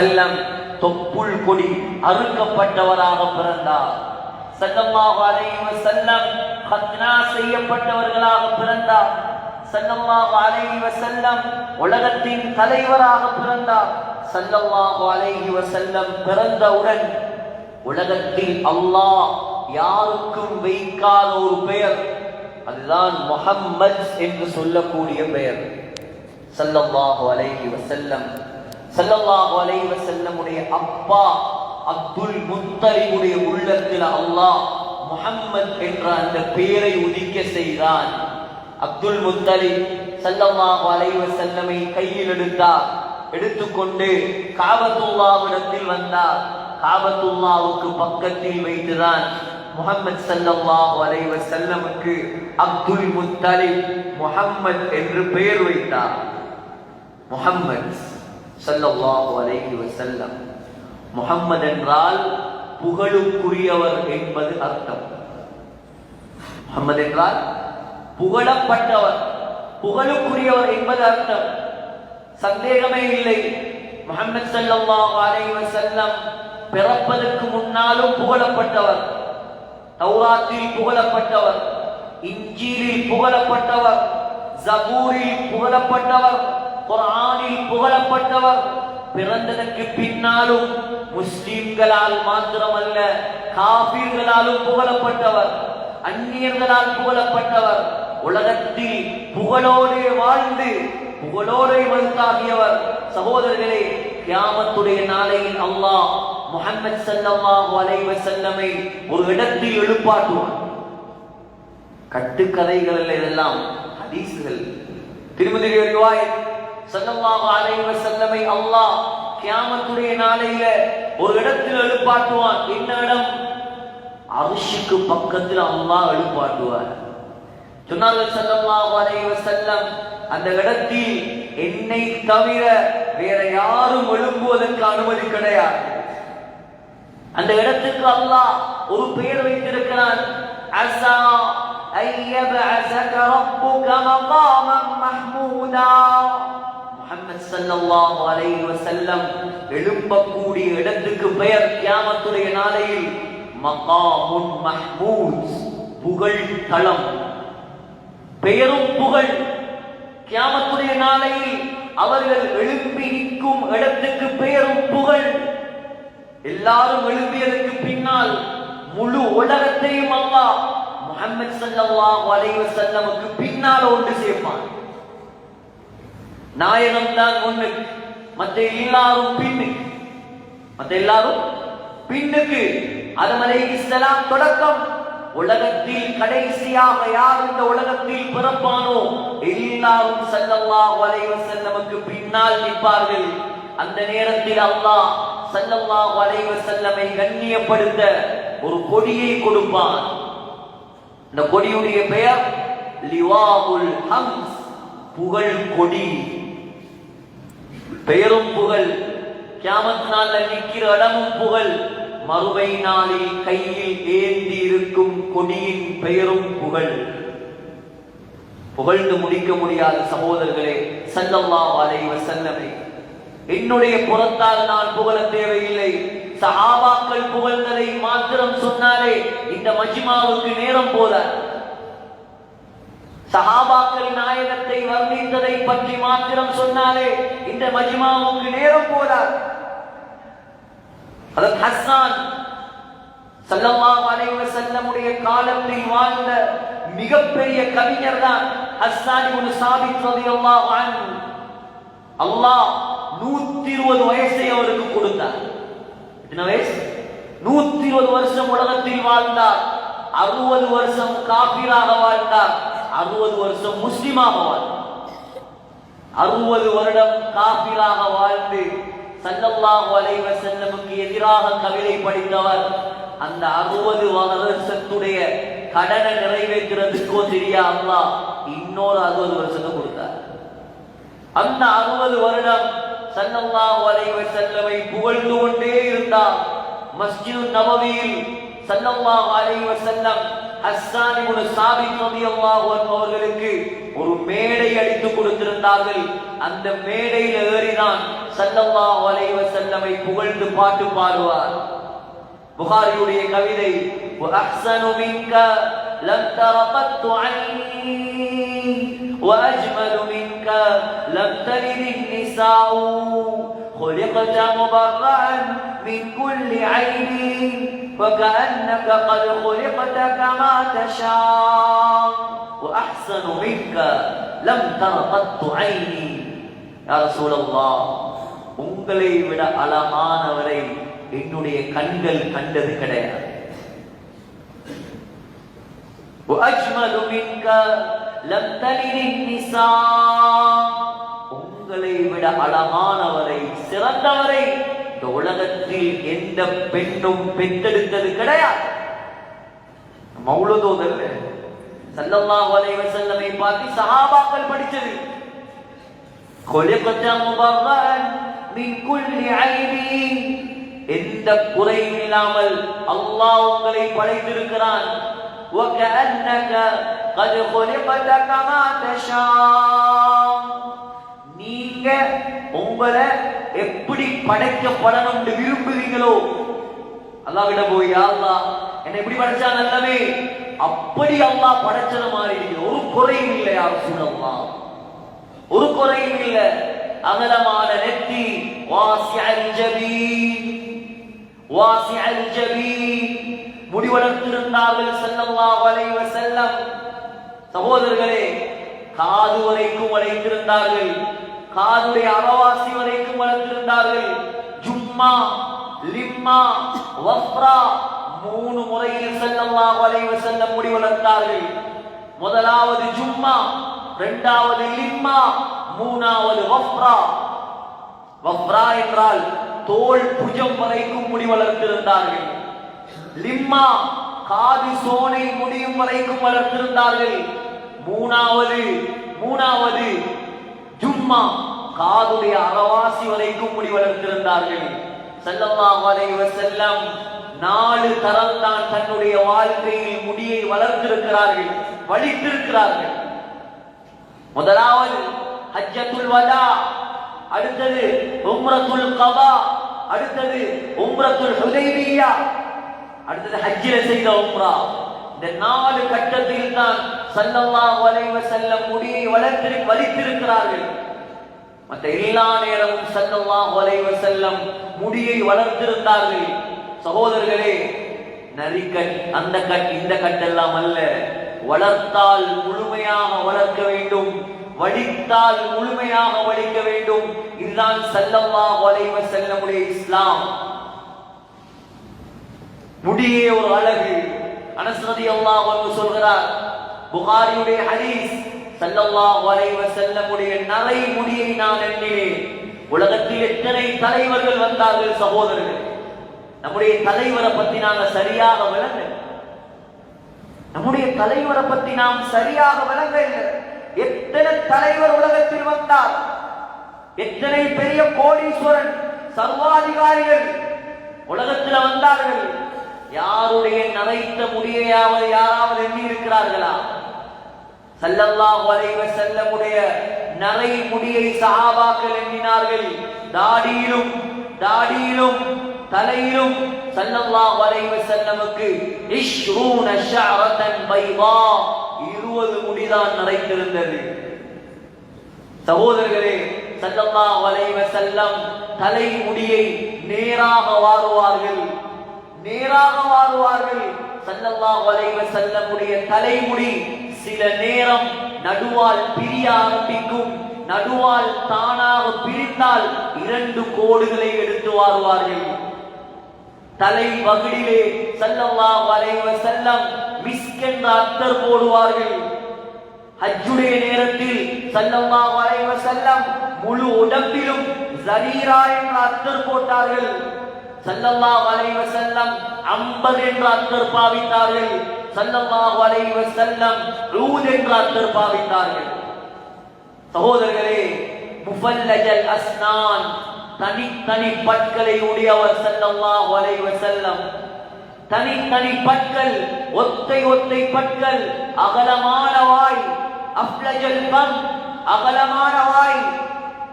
செல்லம் தொப்புள் கொடி அறுக்கப்பட்டவராக பிறந்தார். ஸல்லல்லாஹு அலைஹி வஸல்லம் கத்னா செய்யப்பட்டவர்களாக பிறந்தார். ஸல்லல்லாஹு அலைஹி வஸல்லம் உலகத்தின் தலைவராக பிறந்தார். ஸல்லல்லாஹு அலைஹி வஸல்லம் பிறந்தவுடன் உலகத்தில் அல்லாஹ் யாருக்கும் வைக்காத ஒரு பெயர், அதுதான் முஹம்மத் என்று சொல்லக்கூடிய பெயர். ஸல்லல்லாஹு அலைஹி வஸல்லம் ஸல்லல்லாஹு அலைஹி வஸல்லமுடைய அப்பா அப்துல் முத்தலிபுடைய உள்ளத்தில் அல்லாஹ் முஹம்மத் என்ற அந்த பெயரை உதிக்க செய்தான். அப்துல் முத்தலிப் ஸல்லல்லாஹு அலைஹி வஸல்லமை கையில் எடுத்தார். எடுத்துக்கொண்டு காபத்துல்லாஹ்விடத்தில் வந்தார். காபத்துல்லாஹ்வுக்கு பக்கத்தில் வைத்துதான் முஹம்மத் ஸல்லல்லாஹு அலைஹி வஸல்லமுக்கு அப்துல் முத்தலிப் முஹம்மத் என்று பெயர் வைத்தார். முஹம்மத் ஸல்லல்லாஹு அலைஹி வஸல்லம், முஹம்மது என்றால் புகழுக்குரியவர் என்பது அர்த்தம். முஹம்மது என்றால் புகழப்பட்டவர், புகழுக்குரியவர் என்பது அர்த்தம். சந்தேகமே இல்லை, முஹம்மது ஸல்லல்லாஹு அலைஹி வஸல்லம் பிறப்பதற்கு முன்னாலும் புகழப்பட்டவர். தௌராத்தில் புகழப்பட்டவர், இன்ஜீலில் புகழப்பட்டவர், ஜபூரில் புகழப்பட்டவர், குர்ஆனில் புகழப்பட்டவர். பிறந்ததற்கு பின்னாலும் முஸ்லிம்களால் மாத்திரமல்ல காபிர்களாலும் புகழப்பட்டவர், அந்நியர்களால் புகழப்பட்டவர். உலகத்தில் புகழோடு வாழ்ந்து புகழோடு மௌத்தாகியவர். சகோதரர்களே, கியாமத்துடைய நாளையில் அல்லாஹ் முஹம்மது ஸல்லல்லாஹு அலைஹி வஸல்லமை ஒரு இடத்தில் எழுப்பாட்டுவான். கட்டுக்கதைகள் அல்ல, இதெல்லாம் ஹதீஸ்கள். திருமதி ரிவாயத், ஸல்லல்லாஹு அலைஹி வஸல்லமை அல்லாஹ் கியாமத்துடைய நாளையில ஒரு இடத்தில் எழுப்பாட்டுவான். என்ன இடம்? அர்ஷுக்கு பக்கத்தில் அல்லாஹ் எழுப்பாட்டுவார். சொன்னார்கள் ஸல்லல்லாஹு அலைஹி வஸல்லம், அந்த இடத்தில் என்னை தவிர வேற யாரும் எழும்புவதற்கு அனுமதி கிடையாது. அந்த இடத்துக்கு அல்லாஹ் ஒரு பெயர் வைத்திருக்கிறான். அஸா ஐயபஅஸக ரப்புக மகாமன் மஹ்மூதா. முஹம்மது ஸல்லல்லாஹு அலைஹி வஸல்லம் எழும்பக்கூடிய இடத்துக்கு பெயர் கியாமத்துடைய நாளையில் மகாமுன் மஹ்மூத், புகழ் தளம். பெயரும் புகழ். கியாமத்துடைய நாளையில் அவர்கள் எழும்பி நிற்கும் இடத்துக்கு பெயரும் புகழ். எல்லாரும் எழும்பியதற்கு பின்னால் முழு உலகத்தையும் அல்லாஹ் முஹம்மது ஸல்லல்லாஹு அலைஹி வஸல்லமுக்கு பின்னால் ஒன்று சேர்ப்பான். நாயகம் தான் ஒண்ணு, மற்ற எல்லாரும் பின்னுக்கு. மற்ற எல்லாரும் பின்னுக்கு. ஆதம் அலைஹிஸ்ஸலாம் தொடக்கம். உலகத்தில் கடைசியாக யார் இந்த உலகத்தில் பிறப்பானோ எல்லாரும் ஸல்லல்லாஹு அலைஹி வஸல்லமுக்கு பின்னால் நிற்பார்கள். அந்த நேரத்தில் அல்லாஹ் ஸல்லல்லாஹு அலைஹி வஸல்லமை கண்ணியப்படுத்த ஒரு கொடியை கொடுப்பான். இந்த கொடியுடைய பெயர் லிவாஉல் ஹம்ஸ், புகழ் கொடி. பெயரும் புகழ். கியாமத் நாள்ல நிற்கிற இடமும் புகழ். மறுமை நாளில் கையில் ஏந்தி இருக்கும் கொடியின் பெயரும் புகழ். புகழ்ந்து முடிக்க முடியாத சகோதரர்களே, ஸல்லல்லாஹு அலைஹி வஸல்லமை என்னுடைய புறத்தால் நான் புகழ தேவையில்லை. சஹாபாக்கள் புகழ்ந்ததை மாத்திரம் சொன்னாலே இந்த மஜ்மாவுக்கு நேரம் போல. சஹாபாக்கள் நாயகத்தை வர்ணித்ததை பற்றி மாத்திரம் சொன்னாலே இந்த மஜ்மாவுக்கு நேரம் போல. ஹஜ்ரத் ஹஸ்ஸான் ஸல்லல்லாஹு அலைஹி வஸல்லமுடைய காலத்தில் வாழ்ந்த மிகப்பெரிய கவிஞர் தான் ஹஸ்ஸான் இப்னு சாபித் ரலியல்லாஹு அன்ஹு. அல்லாஹ் 120 வயசை அவருக்கு கொடுத்தார். எத்தனை வயசு? 120 வருஷம் உலகத்தில் வாழ்ந்தார். 60 வருஷம் காபிராக வாழ்ந்தார், 60 வருஷம் முஸ்லிமாக வாழ்ந்தார். 60 வருடம் காபிராக வாழ்ந்து ஸல்லல்லாஹு அலைஹி வஸல்லமுக்கு எதிராக கவிதை படித்தவர். அந்த 60 வருஷத்துடைய கடனை நிறைவேற்றுறதுக்கோ தெரியா அல்லாஹ் இன்னொரு 60 வருஷத்தை கொடுத்தார். அந்த 60 வருடம் ஸல்லல்லாஹு அலைஹி வஸல்லமை புகழ்ந்து கொண்டே இருந்தார். மஸ்ஜிது நபவியில் ஸல்லல்லாஹு அலைஹி வஸல்லம் ஹஸ்ஸான் இப்னு சாபித் ரலியல்லாஹு அன்ஹு அவர்களுக்கு ஒரு மேடை அடித்து கொடுத்திருந்தார்கள். அந்த மேடையில் ஏறினான் ஸல்லல்லாஹு அலைஹி வஸல்லம் வஸல்லமை புகழ்ந்து பாட்டு பாடுவார். புகாரியுடைய கவிதை, وَأَحْسَنُ مِنْكَ لَمْ تَرَ قَطُّ عَيْنِي وَأَجْمَلُ مِنْكَ لَمْ تَلِدِ النِّسَاءُ خُلِقْتَ مُبَرَّأً مِنْ كُلِّ عَيْبٍ وَكَأَنَّكَ قَدْ خُلِقْتَ كَمَا تَشَاءُ وَأَحْسَنُ مِنْكَ لَمْ تَرَ قَطُّ عَيْنِي. யா ரசூலல்லாஹ், உங்களை விட அழகானவரை என்னுடைய கண்கள் கண்டது கிடையாது. وَأَجْمَلُ مِنْكَ لَمْ تَلِدِ النِّسَاءُ, உங்களை விட அழகானவரை, சிறந்தவரை இந்த உலகத்தில் எந்த பெண்ணும் பெற்றெடுத்தது கிடையாது. மௌலூதோதல்ல ஸல்லல்லாஹு அலைஹி வஸல்லமை பார்த்து சஹாபாக்கள் படிச்சது. خُلِقْتَ مُبَرَّأً مِنْ كُلِّ عَيْبٍ, எந்த குறையும் இல்லாமல் அல்லாஹ் உங்களை படைத்திருக்கிறான். وَكَأَنَّكَ قَدْ خُلِقْتَ كَمَا تَشَاءُ, நீங்க உங்களை எப்படி படைக்கப்படணும்னு விரும்புவீங்களோ அல்லாஹ்விட போய், யா அல்லாஹ் என்னை எப்படி படைச்சா நல்லவே, அப்படி அல்லாஹ் படைச்சது மாதிரி ஒரு குறையும் இல்லை. யா ரசூலல்லாஹ், ஒரு குறையும் இல்லை. அகலமான நெத்தி, வாசிஅல் ஜபீன், வாசிஅல் ஜபீன், முடி வளர்த்திருந்தார்கள் ஸல்லல்லாஹு அலைஹி வஸல்லம். சகோதரர்களே, காது வரைக்கும் வளைத்திருந்தார்கள், காதுடைய அரவாசி வரைக்கும் வளர்த்திருந்தார்கள். ஜும்மா, லிம்மா, வஃப்ரா, 3 முறையில் ஸல்லல்லாஹு அலைஹி வஸல்லம் முடி வளர்த்தார்கள். முதலாவது ஜும்மா, இரண்டாவது லிம்மா, மூணாவது வஃப்ரா. வஃப்ரா என்றால் தோள் புஜம் வரைக்கும் முடி வளர்த்திருந்தார்கள். லிம்மா காது சோனை முடியும் வரைக்கும் வளர்த்திருந்தார்கள். மூணாவது ஜும்மா காதுடைய அரவாசி வரைக்கும் முடி வளர்த்திருந்தார்கள். ஸல்லல்லாஹு அலைஹி வஸல்லம் 4 தரம் தான் தன்னுடைய வாழ்க்கையில் முடியை வளர்த்திருக்கிறார்கள், வலித்திருக்கிறார்கள். முதலாவது ஹஜ்ஜத்துல் வதா, அடுத்தது உம்ரத்துல் கதா, அடுத்தது உம்ரத்துல் ஹுதைபியா, அடுத்தது ஹஜ்ஜில செய்த உம்ரா. இந்த 4 கட்டத்தில் தான் ஸல்லல்லாஹு அலைஹி வஸல்லம் முடியை வலித்திருக்கிறார்கள். மற்ற எல்லா நேரமும் ஸல்லல்லாஹு அலைஹி வஸல்லம் முடியை வளர்த்திருந்தார்கள். சகோதரர்களே, நரிக்கட், அந்த கட், இந்த கட்டெல்லாம் அல்ல. வளர்த்தால் முழுமையாக வளர்க்க வேண்டும், வடித்தால் முழுமையாக வடிக்க வேண்டும். இதுதான் ஸல்லல்லாஹு அலைஹி வஸல்லமுடைய இஸ்லாம். முடியே ஒரு அழகு. அனஸ் ரலியல்லாஹு அன்ஹு சொல்கிறார், புகாரியுடைய ஹதீஸ், ஸல்லல்லாஹு அலைஹி வஸல்லமுடைய நரை முடியை நான் எண்ணினேன். உலகத்தில் எத்தனை தலைவர்கள் வந்தார்கள் சகோதரர்கள், நம்முடைய தலைவரை பத்தி நாங்க சரியாக விளங்க, நம்முடைய தலைவரை பத்தி நாம் சரியாக விளங்க இல்லை. எத்தனை தலைவர் உலகத்தில் வந்தார், எத்தனை பெரிய கோடீஸ்வரன், சர்வாதிகாரிகள் உலகத்தில் வந்தார்கள். யாருடைய நரைத்த முடியையாவது யாராவது எண்ணி இருக்கிறார்களா? ஸல்லல்லாஹு அலைஹி வஸல்லமுடைய நரை முடியை சஹாபாக்கள் எண்ணினார்கள். தாடியிலும் தலையிலும் ஸல்லல்லாஹு அலைஹி வஸல்லமுக்கு 20 ஷஅரத்தன் பைதா, 20 முடிதான் நரைத்திருந்தது. சகோதரர்களே, ஸல்லல்லாஹு அலைஹி வஸல்லம் தலை முடியை நேராக வாருவார்கள். ஸல்லல்லாஹு அலைஹி வஸல்லமுடைய தலைமுடி சில நேரம் நடுவால் பிரிய ஆரம்பிக்கும். நடுவால் தானாக பிரிந்தால் 2 கோடுகளை எடுத்து வாருவார்கள். தலை வகுடிலே ஸல்லல்லாஹு அலைஹி வஸல்லம் மிஸ்க் என்ற அத்தர் போடுவார்கள். ஹஜ்ஜுடைய நேரத்தில் ஸல்லல்லாஹு அலைஹி வஸல்லம் முழு உடம்பிலும் ஸரீரா என்ற அத்தர் போட்டார்கள். ஸல்லல்லாஹு அலைஹி வஸல்லம் அம்பர் என்ற அத்தர் பாவித்தார்கள். ஸல்லல்லாஹு அலைஹி வஸல்லம் ஊத் என்ற அத்தர் பாவித்தார்கள். சகோதரர்களே, முஃபல்லஜல் அஸ்னான், தனி பற்களை உடையவர் ஸல்லல்லாஹு அலைஹி வஸல்லம். தனி பற்கள், ஒத்தை பற்கள், அகலமான வாய், அஃப்லஜல் ஃபம், அகலமான வாய்,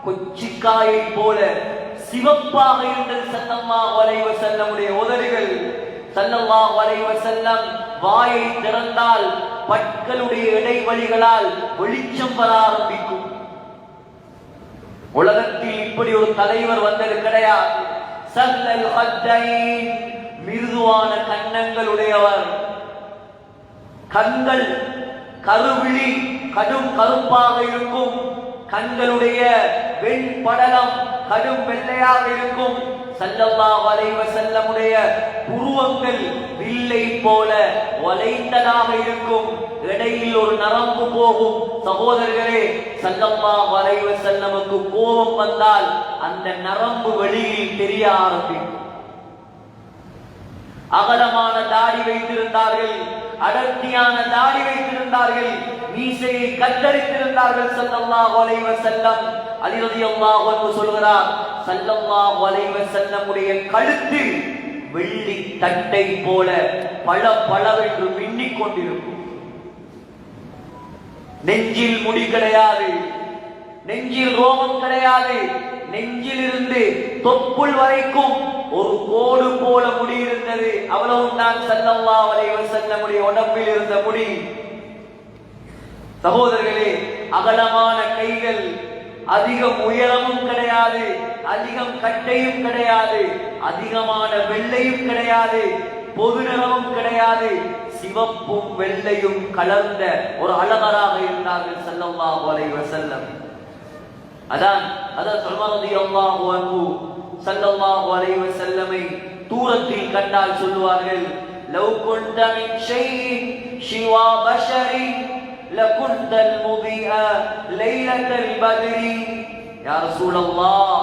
கொச்சிக்காயை போல சிவப்பாக இருந்தது ஸல்லல்லாஹு அலைஹி வஸல்லமுடைய உதடுகள். ஸல்லல்லாஹு அலைஹி வஸல்லம் வாயை திறந்தால் பற்களுடைய இடைவெளிகளால் வெளிச்சம் வர ஆரம்பிக்கும். உலகத்தில் இப்படி ஒரு தலைவர் வந்தது கிடையாது. சல்லல் ஹத்தைன், மிருதுவான கன்னங்களுடையவர். கண்கள் கருவிழி கடும் கருப்பாக இருக்கும். கண்களுடைய வெண்படலம் கடும் வெள்ளையாக இருக்கும். ஸல்லல்லாஹு அலைஹி வஸல்லமுடைய புருவங்கள் வில்லை போல வளைந்ததாக இருக்கும். இடையில் ஒரு நரம்பு போகும். சகோதரர்களே, ஸல்லல்லாஹு அலைஹி வஸல்லமுக்கு கோபம் வந்தால் அந்த நரம்பு வெளியில் தெரிய ஆரம்பிக்கும். அகலமான தாடி வைத்திருந்தார்கள், அடர்த்தியான தாடி வைத்திருந்தார்கள், மீசையை கத்தரித்திருந்தார்கள். ஸல்லல்லாஹு அலைஹி வஸல்லம் அலி রাদিয়াল্লাহு அன்ஹு சொல்கிறார், ஸல்லல்லாஹு அலைஹி வஸல்லமுடைய கழுத்து வெள்ளி தட்டை போல பள பளவென்று மின்னிக் கொண்டிருக்கும். நெஞ்சில் முடி கிடையாது, நெஞ்சில் ரோமம் கிடையாது. நெஞ்சில் இருந்து தொப்புள் வரைக்கும் ஒரு கோடு போல முடி இருந்தது. அவ்வளவுதான் ஸல்லல்லாஹு அலைஹி வஸல்லமுடைய உடம்பில் இருந்த முடி. சகோதரர்களே, அகலமான கைகள், அதிகம் உயரமும் கிடையாது, அதிகம் கட்டையும் கிடையாது, அதிகமான வெள்ளையும் கிடையாது, பொது நிறமும் கிடையாது, சிவப்பும் வெள்ளையும் கலந்த ஒரு அழகராக இருந்தார்கள் ஸல்லல்லாஹு அலைஹி வஸல்லம். அதான் உமர் রাদিয়াল্লাহு அன்ஹு ஸல்லல்லாஹு அலைஹி வஸல்லமை தூரத்தில் கண்டால் சொல்வார்கள், லவ் குன்த மின் ஷைஇன் ஷிவா பஷரி லகுன்தல் முதிஅ லைலத்தல் பத்ரி. யா ரசூலல்லாஹ்,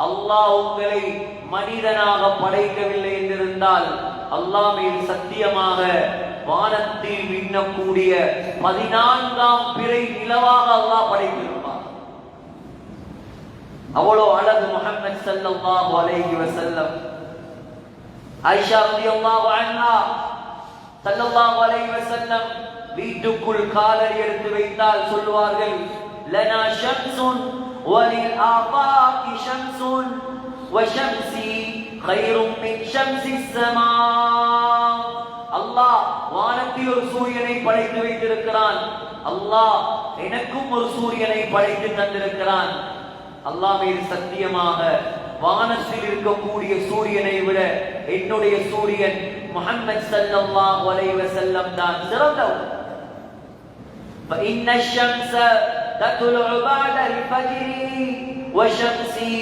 அல்லாஹ் உங்களை மனிதனாக படைக்கவில்லை என்றிருந்தால் அல்லாஹ் மீது சத்தியமாக வானத்தில் மின்னக்கூடிய 14ஆம் பிறை நிலவாக அல்லாஹ் படைத்திருப்பார். அவ்வளோ அழகு முஹம்மது ஸல்லல்லாஹு அலைஹி வஸல்லம். ஆயிஷா রাদিয়াল্লাহு அன்ஹா ஸல்லல்லாஹு அலைஹி வஸல்லம் வீட்டுக்குள் காலடி எடுத்து வைத்தால் சொல்வார்கள், லனா ஷம்ஸுன் வலில் ஆஃபாகி ஷம்ஸுன் வஷம்ஸி கைரும் மின் ஷம்ஸிஸ் ஸமா. அல்லாஹ் வானத்தில் ஒரு சூரியனை படைத்து வைத்திருக்கிறான். அல்லாஹ் எனக்கும் ஒரு சூரியனை படைத்து தந்திருக்கிறான். அல்லாஹ் மீது சத்தியமாக வானத்தில் இருக்கக்கூடிய சூரியனை விட என்னுடைய சூரியன் முஹம்மது ஸல்லல்லாஹு அலைஹி வஸல்லம் தான் சிறந்தவர். فإن الشمس تطلع بعد الفجر وشمسي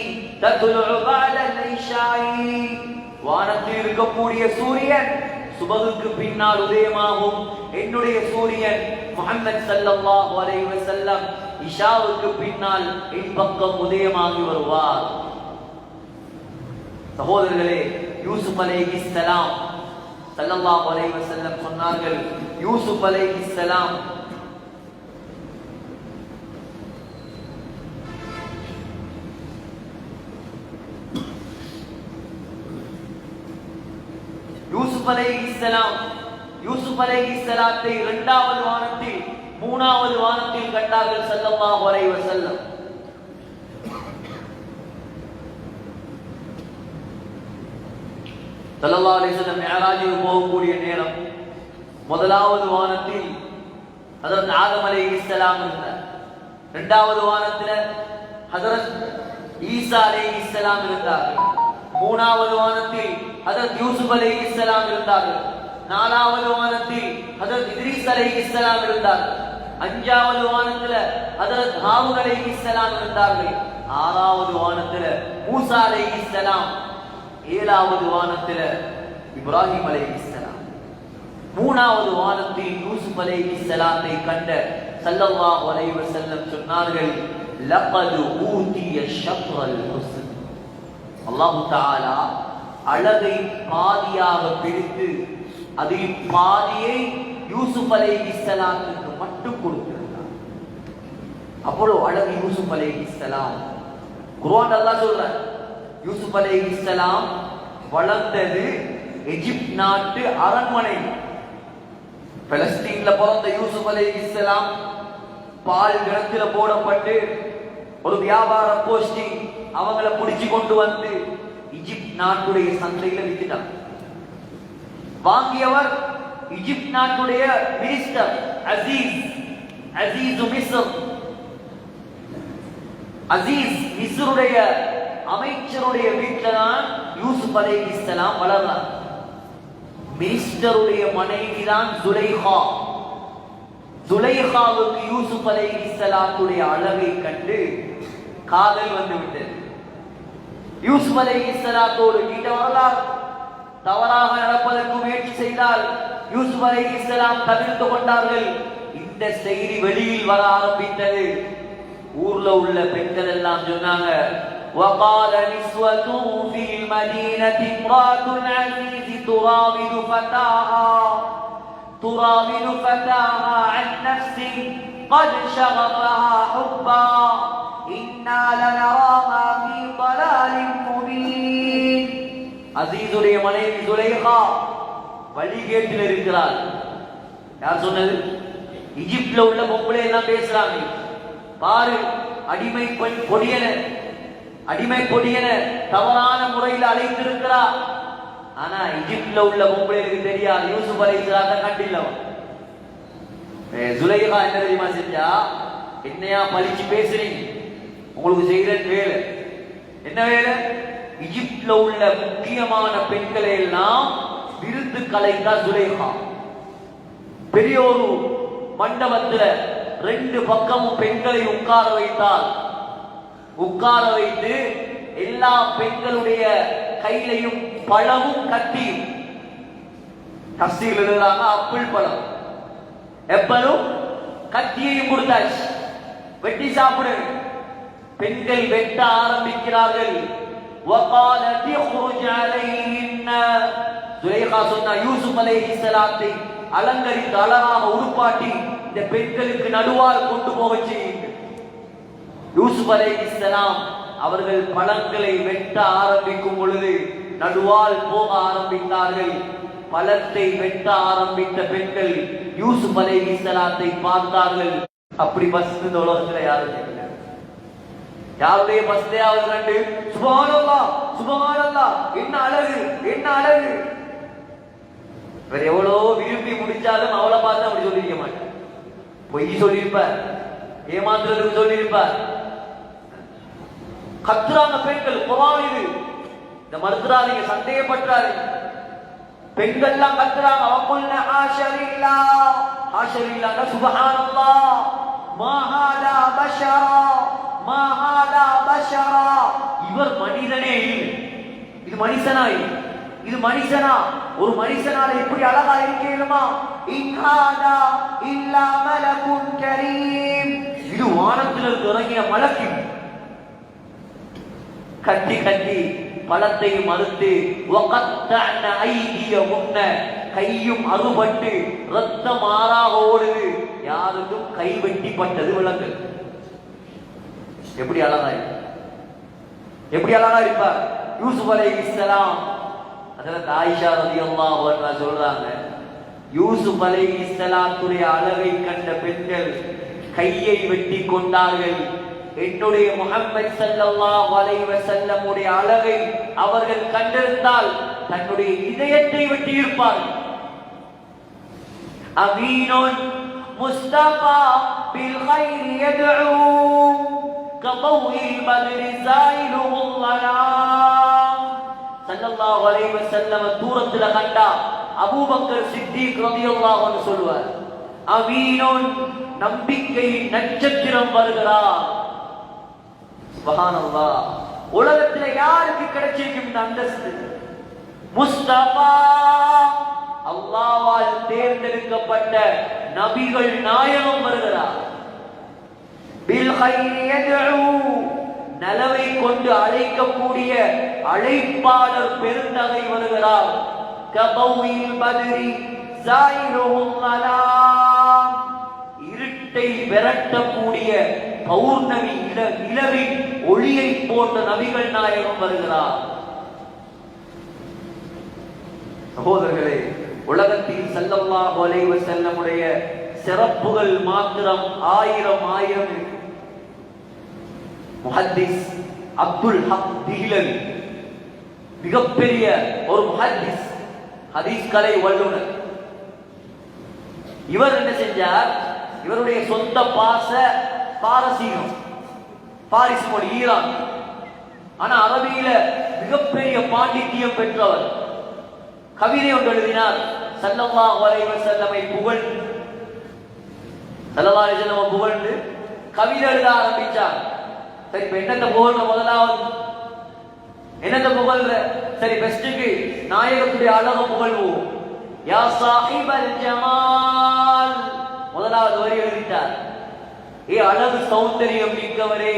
تطلع بعد العشاء. வானத்தில் இருக்கக்கூடிய சூரியன் சுபகுக்கு பின்னால் உதயமாகும். என்னுடைய சூரியன் முஹம்மது ஸல்லல்லாஹு அலைஹி வஸல்லம் இஷாவுக்கு பின்னால் என் பக்கம் உதயமாகி வருவார். சகோதரர்களே, யூசுப் அலைஹிஸ்ஸலாம் ஸல்லல்லாஹு அலைஹி வஸல்லம் சொன்னார்கள், யூசுப் அலைஹிஸ்ஸலாம் யூசுப் அலைஹிஸ்ஸலாத்தை 2வது வானத்தில் 3வது வானத்தில் கண்டார்கள் ஸல்லல்லாஹு அலைஹி வஸல்லம். ஸல்லல்லாஹு அலைஹி வஸல்லம் மிஅராஜுக்கு போகக்கூடிய நேரம் 1வது வானத்தில் ஹஜ்ரத் ஆதம் அலைஹிஸ்ஸலாம் இருந்தார். 2வது வானத்தில் ஹஜ்ரத் ஈசா அலைஹிஸ்ஸலாம் இருந்தார்கள். 3வது வானத்தில் ஹஜ்ரத் யூசுப் அலைஹிஸ்ஸலாம் இருந்தார்கள். 4வது வானத்தில் ஹஜ்ரத் இத்ரீஸ் அலைஹிஸ்ஸலாம் இருந்தார்கள். 5வது வானத்தில் ஹஜ்ரத் ஹாரூன் அலைஹிஸ்ஸலாம் இருந்தார்கள். 6வது வானத்தில் மூசா அலைஹிஸ்ஸலாம். 7வது வானத்தில் இப்ராஹிம் அலைஹிஸ்ஸலாம். 3வது வானத்தில் யூசுப் அலைஹிஸ்ஸலாத்தை கண்ட ஸல்லல்லாஹு அலைஹி வஸல்லம் சொன்னார்கள், லகத் ஊதிய ஷத்ரல் ஹுஸ்ன். அல்லாஹ் தஆலா அழகை பாதியாக பிரித்து அதில் பாதியை யூசுப் அலைஹிஸ்ஸலாத்துக்கு மட்டும் கொடுத்திருந்தார். அவ்வளவு அழகு யூசுப் அலைஹிஸ்ஸலாம். குர்ஆன் அல்லாஹ் சொல்றார், யூசுப் அலைஹிஸ்ஸலாம் வளர்ந்தது எகிப்து நாட்டு அரண்மனை. பலஸ்தீன்ல பிறந்த யூசுப் அலைஹிஸ்ஸலாம் பால் கிணத்துல போடப்பட்டு ஒரு வியாபார போஸ்டிங் அவங்கள பிடிச்சு கொண்டு வந்து ஈஜிப்ட் நாட்டுடைய சந்தையில வித்துட்டாங்க. வாங்கியவர் ஈஜிப்ட் நாட்டுடைய மினிஸ்டர் அசீஸ் மிஸ்ர். அசீஸ் மிஸ்ருடைய அமைச்சருடைய வீட்டில தான் யூசுப் அலைஹிஸ்ஸலாம் வளர்ந்தார். மினிஸ்டருடைய மனைவி தான் சுலைஹா. சுலைஹாவுக்கு யூசுப் அலைஹிஸ்ஸலாத்துடைய அழகை கண்டு காதல் வந்து விட்டது. யூசுப் அலைஹிஸ்ஸலாத்தோடு நீண்ட வரலாறு. தவறாக நடப்பதற்கு முயற்சி செய்தால் யூசுப் அலைஹிஸ்ஸலாம் தவிர்த்து கொண்டார்கள். இந்த செய்தி வெளியில் வர ஆரம்பித்தது. ஊர்ல உள்ள பெண்கள் எல்லாம் சொன்னாங்க, وقال نسوة في المدينة امرأة العزيز تراود فتاها عن نفسه قد شغفها حبا إنا لنراها في ضلال مبين. அசீஸுடைய மனைவி சுலைஹா வழிகேட்டில் இருக்கிறார். யார் சொன்னது? ஈஜிப்ட்ல உள்ள பொம்பளை எல்லாம் பேசுறாங்க. பாரு, அடிமை பொடியன தவறான முறையில் அழைத்திருக்கிறார். ஆனா ஈஜிப்ட்ல உள்ள பொம்பளைக்கு தெரியாது, யூசுப் அலைஹிஸ்ஸலாத்தை கண்டில்லவன். சுலைஹா என்ன தெரியுமா செஞ்சா? என்னையா பழிச்சு பேசுறீங்க? உங்களுக்கு செய்யற வேலை என்ன வேலை? ஈஜிப்ட்ல உள்ள முக்கியமான பெண்களை எல்லாம் விருந்து கலைத்தா சுலைஹா. பெரிய ஒரு மண்டபத்துல 2 பக்கமும் பெண்களை உட்கார வைத்தால், உட்கார வைத்து எல்லா பெண்களுடைய கையிலையும் பழமும் கட்டியும், தஃசீல் எழுதுறாங்க அப்பிள் பழம் எப்பலும் கத்தியையும் கொடுத்தாச்சு, வெட்டி சாப்பிடு. பெண்கள் வெட்ட ஆரம்பிக்கிறார்கள். وقالت اخرج عليهن. சுலைஹா சொன்னா யூசுப் அலைஹிஸ்ஸலாத்தை அலங்கரித்து அழகாக உருப்பாட்டி இந்த பெண்களுக்கு நடுவால் கொண்டு போக செய்யுங்கள். யூசுப் அலைஹிஸ்ஸலாம் அவர்கள் பழங்களை வெட்ட ஆரம்பிக்கும் பொழுது நடுவால் போக ஆரம்பித்தார்கள். பழத்தை வெட்ட ஆரம்பித்த பெண்கள் யூசுப் அலைஹிஸ்ஸலாத்தை பார்த்தார்கள். அப்படி பஸ் இந்த உலகத்துல யாரும் இல்லை. யாருடைய பஸ்தையாவது கண்டு சுப்ஹானல்லாஹ் சுப்ஹானல்லாஹ் என்ன அழகு என்ன அழகு. வேற எவ்வளோ விரும்பி முடிச்சாலும் அவளை பார்த்து அப்படி சொல்லிருக்க மாட்டேன். பொய் சொல்லியிருப்பார், ஏமாத்துறதுக்கு சொல்லியிருப்பார். கத்துறாங்க பெண்கள். குர்ஆன் இது, இந்த மறுத்துறாதீங்க, சந்தேகப்பட்டாரு. பெண்கள்லாம் கத்துறாங்க. வகுல்ன ஆஷரில்லா, ஆஷரில்லா சுப்ஹானல்லாஹ் மா ஹாதா பஷரா மா ஹாதா பஷரா. இவர் மனிதனே இல்லை, இது மனுஷனா? இது மனுஷனா? ஒரு மனுஷனால எப்படி அழகா இருக்கேனுமா? இன்ஹாதா இல்லா மலகுன் கரீம். இது வானத்திலிருந்து இறங்கிய மலக்கு. கட்டி கட்டி பழத்தை மறுத்து வகத்தஅன ஐதியஹுன்ன, கையும் அறுபட்டு ரத்தம் ஆறாக ஓடுது. யாருக்கும் கை வெட்டிப்பட்டது விளங்கு. எப்படி அழகா எப்படி அழகா இருப்பார் யூசுப் அலைஹிஸ்ஸலாம். அதனால ஆயிஷா ரலியல்லாஹு அன்ஹா சொல்றாங்க, யூசுப் அலைஹிஸ்ஸலாத்துடைய அழகை கண்ட பெண்கள் கையை வெட்டி கொண்டார்கள். என்னுடைய முஹம்மது ஸல்லல்லாஹு அலைஹி வஸல்லம் உடைய அழகை அவர்கள் கண்டிருந்தால் தன்னுடைய இதயத்தை வெட்டி இருப்பார்கள். அமீனுன் முஸ்தஃபா பில் கைர் யதுஉ கதௌஇல் பத்ரி ஸாயிலுல் ஸலாம். ஸல்லல்லாஹு அலைஹி வஸல்லம் தூரத்துல கண்டா அபூபக்கர் சித்திக் ரலியல்லாஹு அன்ஹு சொல்வார், அமீனுன் நம்பிக்கையின் நட்சத்திரம் வருகிறார். சுப்ஹானல்லாஹ். உலகத்துல யாருக்கு கிடைச்சிருக்கும் இந்த அந்தஸ்து? முஸ்தபா, அல்லாஹ்வால் தேர்ந்தெடுக்கப்பட்ட நபிகள் நாயகம் வருகிறார். பில் கைர் யதுஉ, நலவை கொண்டு அழைக்கக்கூடிய அழைப்பாளர் பெருந்தகை வருகிறார். கதௌஇல் பத்ரி ஸாயிலுல் ஸலாம், இருட்டை விரட்டக்கூடிய பௌர்ணமி நிலவின் ஒளியை போன்ற நபிகள் நாயகம் வருகிறார். சகோதரர்களே, உலகத்தில் ஸல்லல்லாஹு அலைஹி வஸல்லம் உடைய சிறப்புகள் மாத்திரம் 1000 இருக்கு. முஹத்திஸ் அப்துல் ஹக் திஹ்லவி, மிகப்பெரிய ஒரு முஹத்திஸ், ஹதீஸ் கலை வல்லுனர். இவர் என்ன செஞ்சார்? இவருடைய சொந்த பாரசீகம், பாரிஸ் மொழி, ஈரான். ஆனா அரபியில மிகப்பெரிய பாண்டித்தியம் பெற்றவர். கவிதை ஒன்று எழுதினார். ஸல்லல்லாஹு அலைஹி வஸல்லமை புகழ்ந்து, ஸல்லல்லாஹு அலைஹி வஸல்லம் புகழ்ந்து கவிதை எழுத ஆரம்பிச்சார். சரி, இப்ப என்னத்த புகழ்ற? முதலாவது என்னத்த புகழ்ற? சரி, பெஸ்டுக்கு நாயகத்துடைய அழகு புகழ்வோம். யா சாஹிபல் ஜமால், முதலாவது வரி எழுதிட்டார். ஏ அழகு சௌந்தரியம் மிக்கவரே,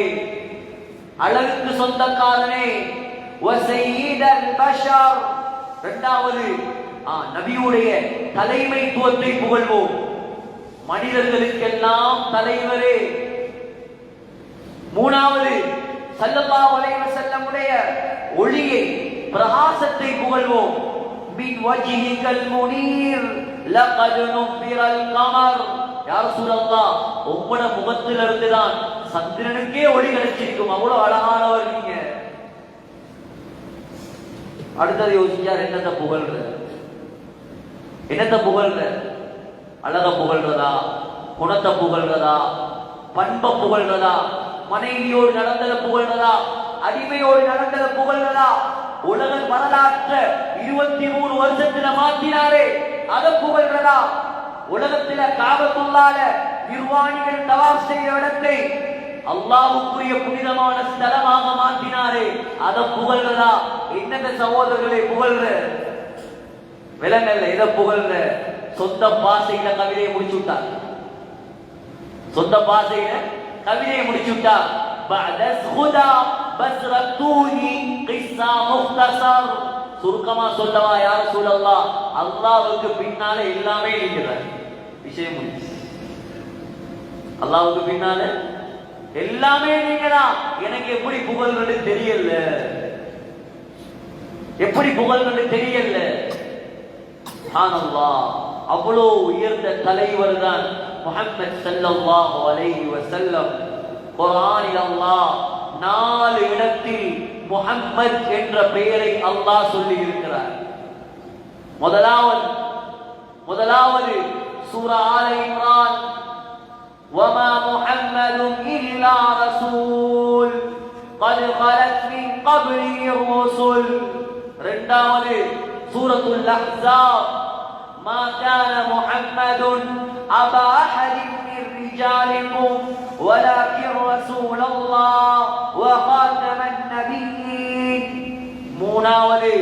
அழகுக்கு சொந்தக்காரனே. வஸையிதல் பஷர், இரண்டாவது நபியுடைய தலைமைத்துவத்தை புகழ்வோம். மனிதர்களுக்கெல்லாம் தலைவரே. மூணாவது ஸல்லல்லாஹு அலைஹி வஸல்லமுடைய ஒளியை, பிரகாசத்தை புகழ்வோம். மின் வஜ்ஹிகல் முனீர் லகத் நுஃபிரல் கமர், யா ரசூலல்லாஹ், உங்களோட முகத்திலிருந்து தான் சந்திரனுக்கே ஒளி கிடைச்சிருக்கும், அவ்வளவு அழகானவர் நீங்க. அடுத்தது யோசிச்சார், என்னத்த புகழ்ற? என்னத்த புகழ்ற? அழக புகழ்றதா, குணத்தை புகழ்றதா, பண்பை புகழ்றதா, மனைவியோடு நடந்ததை புகழ்றதா, அடிமையோடு நடந்ததை புகழ்றதா, உலக வரலாற்ற 23 வருஷத்துல மாத்தினாரே அதை புகழ்றதா, உலகத்தில காபத்துல்லாஹ்ல நிர்வாணிகள் தவாப் செய்த இடத்தை அல்லாஹ்வுக்குரிய புனிதமான ஸ்தலமாக மாற்றினாரே அதை புகழ்றதா? என்னென்ன சகோதரர்களை புகழ்ற? விலங்கல்ல, எதை புகழ்ற? சொந்த பாசையில கவிதையை முடிச்சுட்டார். சொந்த பாசையில கவிதையை முடிச்சுட்டார். சுருக்கமா சொல்லவா யா ரசூலல்லாஹ், அல்லாஹ்வுக்கு பின்னால எல்லாமே இருக்கிறார். விஷயம் முடிச்சு. அல்லாஹ்வுக்கு பின்னால எல்லாமே நீங்களா? எனக்கு எப்படி புகழ்றது தெரியல, எப்படி புகழ்றது தெரியல. சுப்ஹானல்லாஹ், அவ்வளோ உயர்ந்த தலைவர் தான் முஹம்மது ஸல்லல்லாஹு அலைஹி வஸல்லம். குர்ஆனில் அல்லாஹ் 4 இடத்தில் முஹம்மத் என்ற பெயரை அல்லாஹ் சொல்லி இருக்கிறார். முதலாவது சூரா ஆல இம்ரான், وما محمد إلا رسول قد خلت من قبله الرسل. இரண்டாவது சூரத்துல் அஹ்ஸாப், ما كان محمد أبا أحد من رجالكم ولكن رسول الله وخاتم النبيين. மூணாவது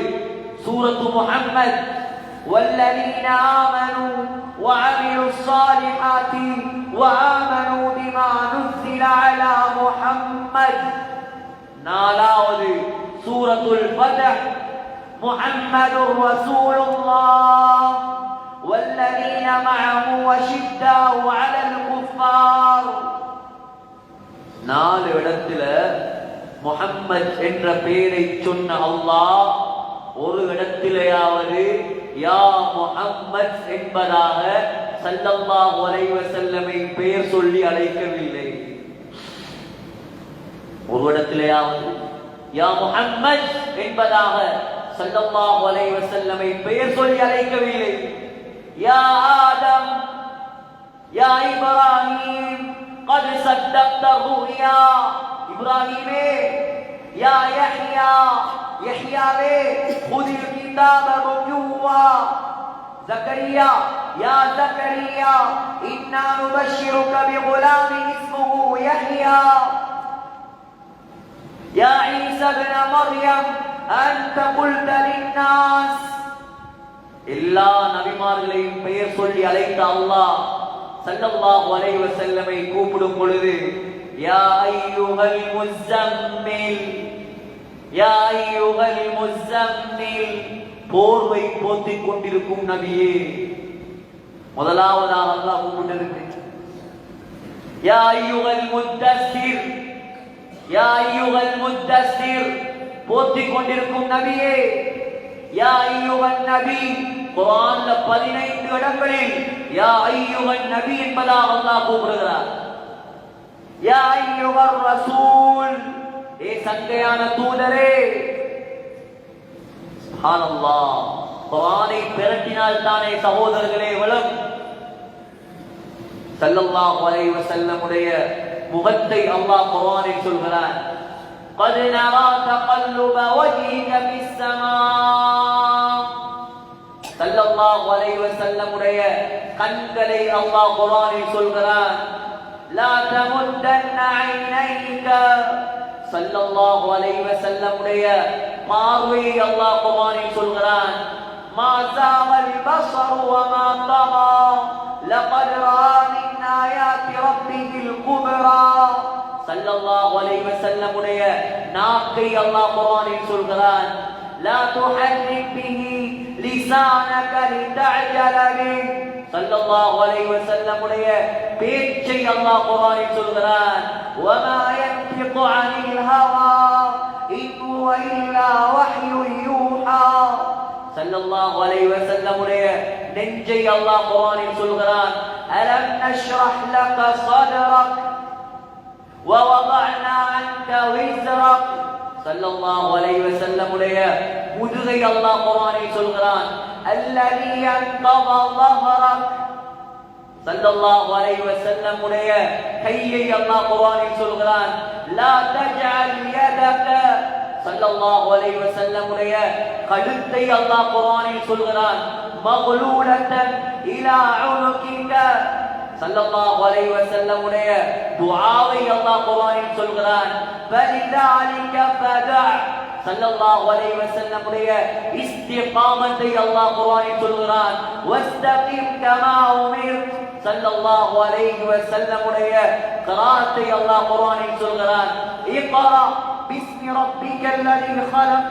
சூரத்து முஹம்மத், والذين آمنوا وعملوا الصالحات وآمنوا بما نزل على محمد. நாலாவது சூரத்துல் ஃபத்ஹ், محمد رسول الله والذين معه وشداء على الكفار. 4 இடத்துல முஹம்மத் என்ற பெயரை சொன்ன அல்லாஹ் ஒரு இடத்திலேயாவது யா முஹம்மத் என்பதாக ஸல்லல்லாஹு அலைஹி வஸல்லமை பெயர் சொல்லி அழைக்கவில்லை. ஒரு இடத்திலேயாவது யா முஹம்மத் என்பதாக ஸல்லல்லாஹு அலைஹி வஸல்லமை பெயர் சொல்லி அழைக்கவில்லை. யா ஆதம், யா இப்ராஹிம், قد صدقت الرؤيا, இப்ராஹிமே. யா யஹ்யா, யஹ்யாவே, خذ الكتاب بقوة. زكريا, يا زكريا إنا نبشرك بغلام اسمه يحيى. يا عيسى ابن مريم أنت قلت للناس. எல்லா நபிமார்களையும் பெயர் சொல்லி அழைத்த அல்லாஹ் ஸல்லல்லாஹு அலைஹி வஸல்லமை கூப்பிடும் பொழுது யா அய்யுஹல் முஸம்மில், யா அய்யுஹல் முஸம்மில், போர்வை போத்திக் கொண்டிருக்கும் நபியே. முதலாவதாக அல்லாஹ் கூப்பிட்டிருக்கு. யா அய்யுஹல் முத்தஸ்ஸிர், யா அய்யுஹல் முத்தஸ்ஸிர், போத்திக் கொண்டிருக்கும் நபியே. யா அய்யுஹன் நபி, குர்ஆன்ல 15 இடங்களில் யா அய்யுஹன் நபி என்பதாக அல்லாஹ் கூப்பிடுகிறார். யா அய்யுஹர் ரசூல், ஏ சங்கையான தூதரே, சுப்ஹானல்லாஹ், குர்ஆனை பிரட்டினால் தானே சகோதரர்களே வளம். ஸல்லல்லாஹு அலைஹி வஸல்லமுடைய முகத்தை அல்லாஹ் குர்ஆனில் சொல்கிறான், قد نرى تقلب وجهك في السماء. ஸல்லல்லாஹு அலைஹி வஸல்லமுடைய கண்களை அல்லாஹ் குர்ஆனில் சொல்கிறான், லா தமுத்தன்ன ஐனைக. ஸல்லல்லாஹு அலைஹி வஸல்லமுடைய பார்வையை அல்லாஹ் குர்ஆனில் சொல்கிறான், மா ஸாகல் பஸரு வமா தகா லகத் ரஆ மின் ஆயாத்தி ரப்பிஹில் குப்ரா. ஸல்லல்லாஹு அலைஹி வஸல்லமுடைய நாக்கை அல்லாஹ் குர்ஆனில் சொல்கிறான், லா துஹர்ரிக் பிஹி லிசானக லிதஅஜல பிஹி. ஸல்லல்லாஹு அலைஹி வஸல்லமுடைய பேச்சை அல்லாஹ் குர்ஆனில் சொல்கிறான், வமா யன்திகு அனில் ஹவா இன் ஹுவ இல்லா வஹ்யுன் யூஹா. ஸல்லல்லாஹு அலைஹி வஸல்லமுடைய நெஞ்சை அல்லாஹ் குர்ஆனில் சொல்கிறான், அலம் நஷ்ரஹ் லக ஸத்ரக் ووضعنا عنك وزرك. ஸல்லல்லாஹு அலைஹி வஸல்லமுடைய முதுகை அல்லாஹ் குர்ஆனில் சொல்கிறான், அல்லதி அன்கத ظهرك. ஸல்லல்லாஹு அலைஹி வஸல்லமுடைய கையை அல்லாஹ் குர்ஆனில் சொல்கிறான், லா தஜ்அல் யதக. ஸல்லல்லாஹு அலைஹி வஸல்லமுடைய கழுத்தை அல்லாஹ் குர்ஆனில் சொல்கிறான், மக்லூலத்தன் இலா உனுகிக. ஸல்லல்லாஹு அலைஹி வஸல்லமுடைய துஆவை அல்லாஹ் குர்ஆனில் சொல்கிறான், ஃபலிதாலிக ஃபதஅ. ஸல்லல்லாஹு அலைஹி வஸல்லமுடைய இஸ்திகாமத்தை அல்லாஹ் குர்ஆனில் சொல்கிறான், வஸ்தகிம் கமா உமிர். ஸல்லல்லாஹு அலைஹி வஸல்லமுடைய க்ராத்தை அல்லாஹ் குர்ஆனில் சொல்கிறான், இக்ரா பிஸ்மி ரப்பிக்கல்லதீ خلق.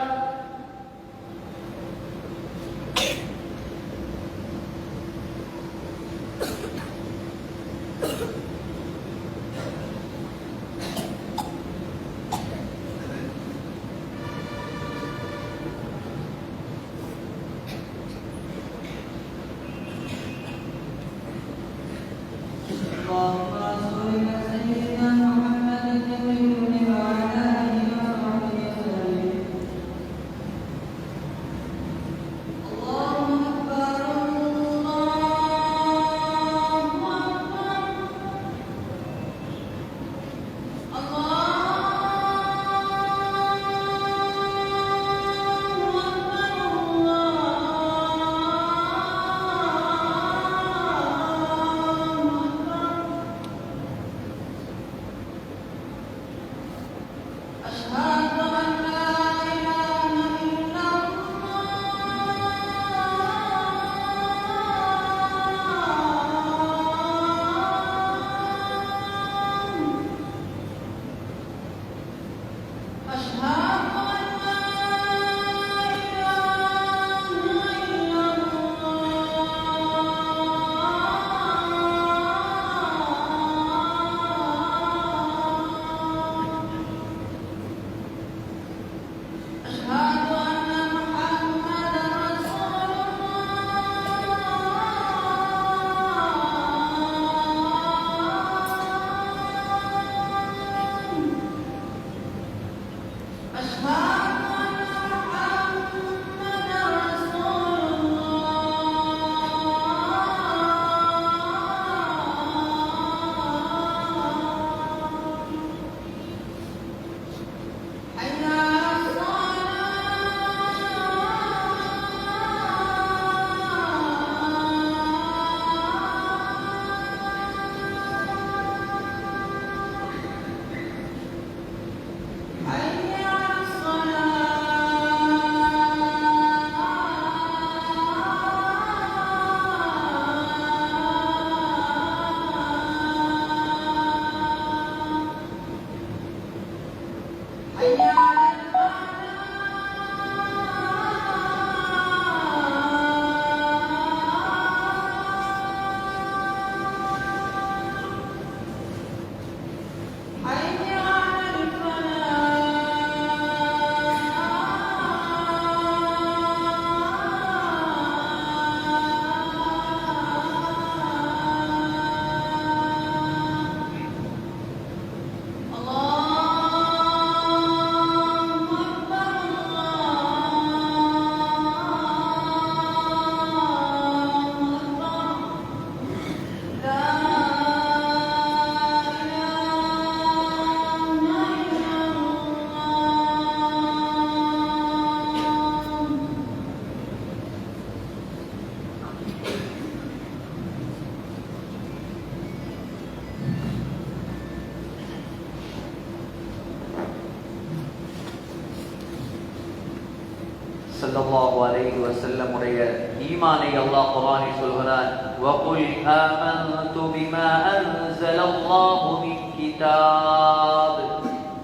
ஸல்லல்லாஹு அலைஹி வஸல்லம் உடைய ஈமானை அல்லாஹ் குர்ஆனில் சொல்கிறான், வகுல் ஆமன்து பிமா அன்ஸலல்லாஹு மின் கிதாப்.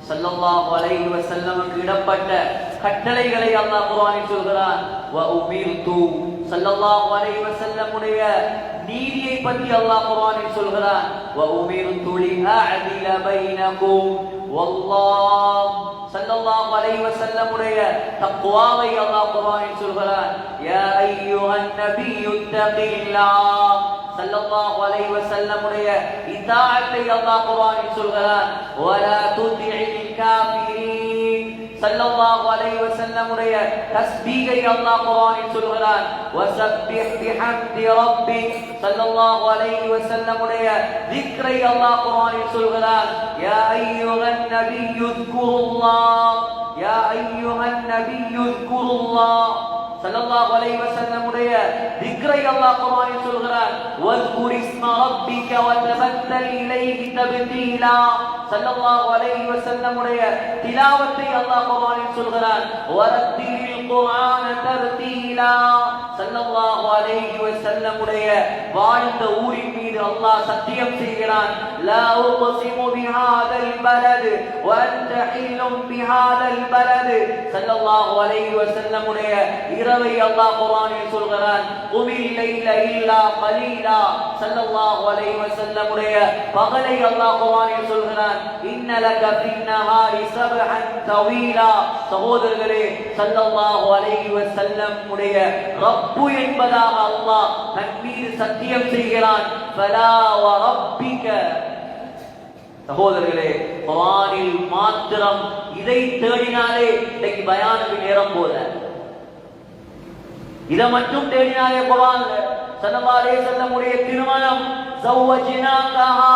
ஸல்லல்லாஹு அலைஹி வஸல்லமுக்கு இடப்பட்ட கட்டளைகளை அல்லாஹ் குர்ஆனில் சொல்கிறான். வ உமிர்து, ஸல்லல்லாஹு அலைஹி வஸல்லம் உடைய நீதியை பற்றி அல்லாஹ் குர்ஆனில் சொல்கிறான். வ உமிர்து லிஅஅதில பைனகும் வல்லாஹ். ஸல்லல்லாஹு அலைஹி வஸல்லம் உடைய தக்வாவை அல்லாஹ் குர்ஆனில் சொல்கிறான். யா அய்யுஹன் நபியு தகில்லாஹ். ஸல்லல்லாஹு அலைஹி வஸல்லம் உடைய இதாஅத்தை அல்லாஹ் குர்ஆனில் சொல்கிறான். வலா துதிஇல் காஃபிரீன். ஸல்லல்லாஹு அலைஹி வஸல்லம் உடைய தஸ்பீகை அல்லாஹ் குர்ஆனில் சொல்கிறான். வஸப்பிஹ் பிஹம்தி ரப்பிக். ஸல்லல்லாஹு அலைஹி வஸல்லம் உடைய திக்ரை அல்லாஹ் குர்ஆனில் சொல்கிறான். யா அய்யுஹன் நபியு ذ்குருல்லாஹ். யா அய்யுஹன் நபியு ذ்குருல்லாஹ். ஸல்லல்லாஹு அலைஹி வஸல்லம் உடைய திக்ரை அல்லாஹ் குர்ஆனில் சொல்கிறான். வஸ்குர் இஸ்ம ரப்பிக வதபத்தல் இலைஹி தப்தீலா. ஸல்லல்லாஹு அலைஹி வஸல்லம் உடைய திலாவத்தை அல்லாஹ் குர்ஆனில் சொல்கிறான். வரத்திலில் குர்ஆன தர்தீலா. ஸல்லல்லாஹு அலைஹி வஸல்லம் உடைய வாழ்ந்த ஊரின் மீது அல்லாஹ் சத்தியம் செய்கிறான். லா உக்ஸிமு பிஹாதல் பலத் வ அன்த ஹில்லும் பிஹாதல் பலத். ஸல்லல்லாஹு அலைஹி வஸல்லம் உடைய இரவை அல்லாஹ் குர்ஆனில் சொல்கிறான். குமில் லைல இல்லா கலீலா. ஸல்லல்லாஹு அலைஹி வஸல்லம் உடைய பகலை அல்லாஹ் குர்ஆனில் சொல்கிறான். இன்னலக ஃபின் நஹாரி சப்ஹன் தவீலா. சகோதரர்களே, ஸல்லல்லாஹு அலைஹி வஸல்லம் உடைய ரப்பு என்பதாக அல்லாஹ் தன் மீது சத்தியம் செய்கிறான். ஃபலா வ ரப்பிக. சகோதரர்களே, குர்ஆனில் மாத்திரம் இதை தேடினாலே இன்னைக்கு பயானுக்கு நேரம் போல. இத மட்டும் தேடினாலே குர்ஆன்ல ஸல்லல்லாஹு அலைஹி வஸல்லம் உடைய திருமணம் ஸவ்வஜ்னாகஹா.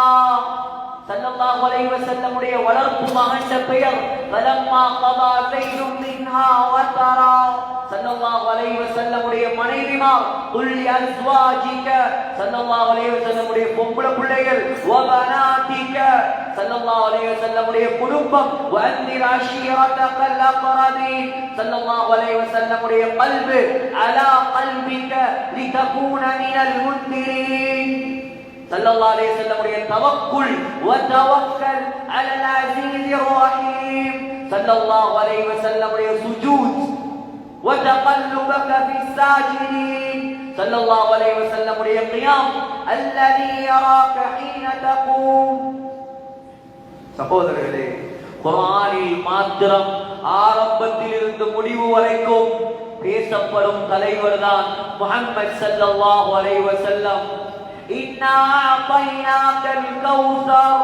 ஸல்லல்லாஹு அலைஹி வஸல்லம் உடைய வளர்ப்பு மகன் பெயர் ஃபலம்மா கதா ஸைதும் மின்ஹா வதரா. ஸல்லல்லாஹு அலைஹி வஸல்லம் உடைய மனைவிமார் குல் அஸ்வாஜிக. ஸல்லல்லாஹு அலைஹி வஸல்லம் உடைய பொம்பளை பிள்ளைகள் வ பனாதிக. ஸல்லல்லாஹு அலைஹி வஸல்லம் உடைய குடும்பம் வ அன்திர் அஷீரதகல் அக்ரபீன். ஸல்லல்லாஹு அலைஹி வஸல்லம் உடைய கல்பு அலா கல்பிக லிதகூன மினல் முன்திரீன். ஸல்லல்லாஹு அலைஹி வஸல்லம் உடைய தவக்குல் வ தவக்கல் அலல் அஸீஸிர் ரஹீம். ஸல்லல்லாஹு அலைஹி வஸல்லம் உடைய சுஜூத் வ தகல்லுபக ஃபிஸ் சாஜிதீன். ஸல்லல்லாஹு அலைஹி வஸல்லம் உடைய கியாம் அல்லதி யராக ஹீன தகூம். சகோதரர்களே, குர்ஆனில் மாத்திரம் ஆரம்பத்தில் இருந்து முடிவு வரைக்கும் பேசப்படும் தலைவர் தான் முஹம்மது ஸல்லல்லாஹு அலைஹி வஸல்லம். இன்னா அதைனாகல் கௌஸர்.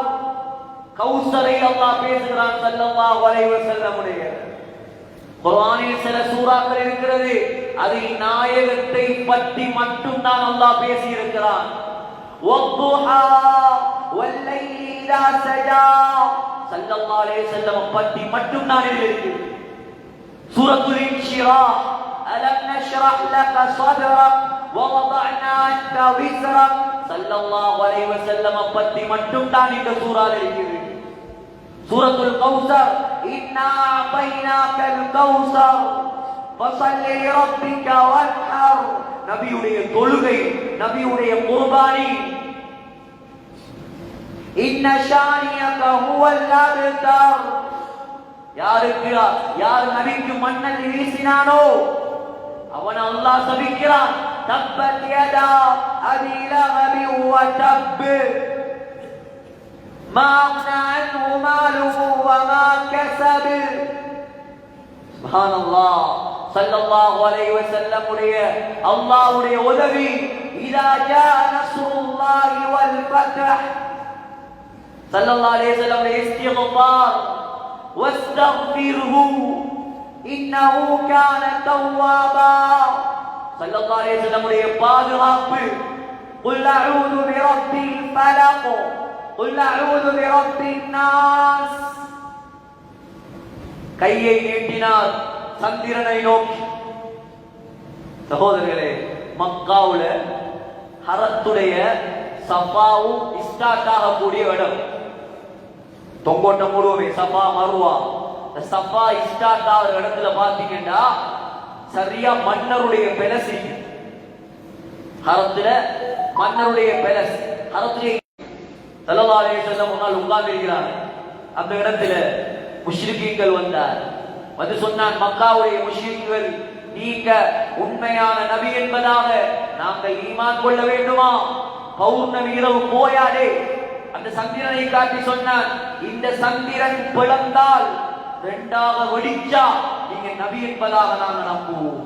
கௌஸரை அல்லாஹ் பேசுகிறான் ஸல்லல்லாஹு அலைஹி வஸல்லம் உடைய. குர்ஆனில் சில சூறாக்கள் இருக்கிறது, அதில் நாயகத்தை பற்றி மட்டும் தான் அல்லாஹ் பேசி இருக்கிறான். வத்துஹா வல்லைலி இதா சஜா. ஸல்லல்லாஹு அலைஹி வஸல்லம் பற்றி மட்டும் தான் இருக்கு. சூரத்துல் இன்ஷிராஹ் அலம் நஷ்ரஹ் லக ஸத்ரக் வ வதஅனா அன்க விஸ்ரக். ஸல்லல்லாஹு அலைஹி வஸல்லம் பற்றி மட்டும் தான் இந்த சூறால இருக்குது. சூரத்துல் கௌஸர் இன்னா அதைனாகல் கௌஸர் ஃபஸல்லி லிரப்பிக வன்ஹர். நபியுடைய தொழுகை, நபியுடைய குர்பானி. இன்ன ஷானியக ஹுவல் அப்தர். யாருக்கு யார் நபிக்கு மண்ணல் வீசினானோ அவன் அல்லாஹ் சபிக்கிறான். தப்பத் யதா அபி லஹபி வ தப். மா அக்னா அன்ஹு மாலுஹு வ மா கஸப். சுப்ஹானல்லாஹ். ஸல்லல்லாஹு அலைஹி வஸல்லம் உடைய அல்லாஹ்வுடைய உதவி. இதா ஜா நஸ்ருல்லாஹி வல் ஃபத்ஹ். ஸல்லல்லாஹு அலைஹி வஸல்லம் உடைய இஸ்திக்பார். வஸ்தக்ஃபிர்ஹு இன்னஹு கான தவ்வாபா. ஸல்லல்லாஹு அலைஹி வஸல்லம் உடைய பாதுகாப்பு. குல் அஊது பிரப்பில் ஃபலக் குல் அஊது பிரப்பின் நாஸ். கையை நீட்டினார் சந்திரனை நோக்கி. சகோதரர்களே, மக்காவுல ஹரத்துடைய சஃபாவும் ஸ்டார்ட் ஆகக்கூடிய இடம். தொங்கோட்டம் முழுவதுமே சஃபா மர்வா. சஃபா ஸ்டார்ட் ஆகிற இடத்துல பாத்தீங்கன்னா சரியா மன்னருடைய பெலசி, ஹரத்துல மன்னருடைய பெலஸ், ஹரத்திலே ஸல்லல்லாஹு அலைஹி வஸல்லம் முன்னால் உட்கார்ந்து இருக்கிறார். அந்த இடத்துல முஷ்ரிக்கீன்கள் வந்தார். வந்து சொன்னான், மக்காவுடைய முஷ்ரிக்குகள், நீங்க உண்மையான நபி என்பதாக நாங்கள் ஈமான் கொள்ள வேண்டுமா? பௌர்ணமி இரவு போயாடே அந்த சந்திரனை காட்டி சொன்னான், இந்த சந்திரன் பிளந்தால் இரண்டாக வெடிச்சா நீங்க நபி என்பதாக நாங்கள் நம்புவோம்.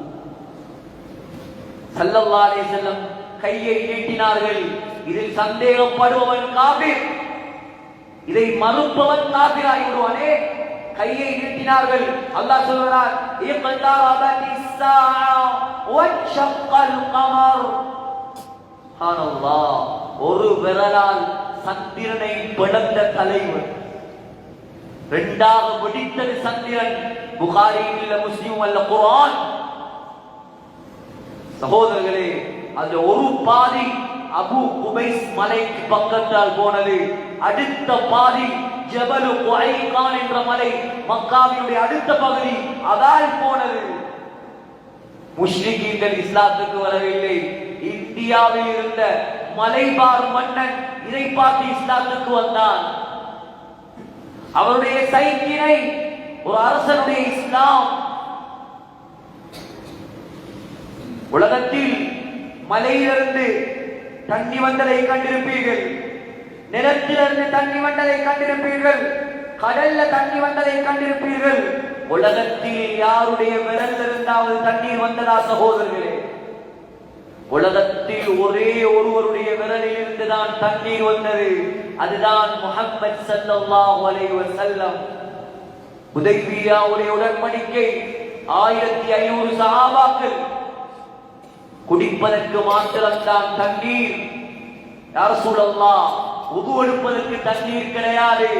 ஸல்லல்லாஹு அலைஹி வஸல்லம் கையை நீட்டினார்கள். இதில் சந்தேகப்படுபவன் காபிர், இதை மறுப்பவன் காபிர் ஆகிவிடுவானே. கையை நீட்டினார்கள். அல்லாஹ் சொல்கிறார், இக்தரபத்திஸ் ஸாஅ வன்ஷக்கல் கமர். சுப்ஹானல்லாஹ், ஒரு விரலால் சந்திரனை பிளந்த தலைவர், இரண்டாக வெடித்தது சந்திரன். புகாரியில் இல்ல, முஸ்லிம் அல்ல, குர்ஆன். சகோதரர்களே, அந்த ஒரு பாதி அபு குபைஸ் மலைக்கு பக்கத்தால் போனது, அடுத்த பாதி ஜபலு குஐகான் என்ற மலை, மக்காவினுடைய அடுத்த பகுதி, அதால் போனது. முஷ்ரிக்கீன்கள் இஸ்லாத்துக்கு வரவில்லை. இந்தியாவில் இருந்த மலைபார் மன்னன் இதை பார்த்து இஸ்லாத்துக்கு வந்தான். அவருடைய சைக்கினை ஒரு அரசனுடைய இஸ்லாம். உலகத்தில் மலையிலிருந்து தண்ணி வந்ததை கண்டிருப்பீர்கள், நிலத்திலிருந்து தண்ணி வந்ததை கண்டிருப்பீர்கள், கடல்ல தண்ணி வந்ததை கண்டிருப்பீர்கள். உலகத்தில் யாருடைய விரல் இருந்தாவது தண்ணீர் வந்ததா சகோதரர்களே? உலகத்தில் ஒரே ஒருவருடைய விரலில் இருந்துதான் தண்ணீர் வந்தது. அதுதான் முஹம்மது ஸல்லல்லாஹு அலைஹி வஸல்லம். ஹுதைபியாவுடைய உடன்படிக்கை, 1500 சஹாபாக்கள் குடிப்பதற்கு மாத்திரம்தான் தண்ணீர். யா ரசூலல்லாஹ், உது எடுப்பதற்கு தண்ணீர் கிடையாது.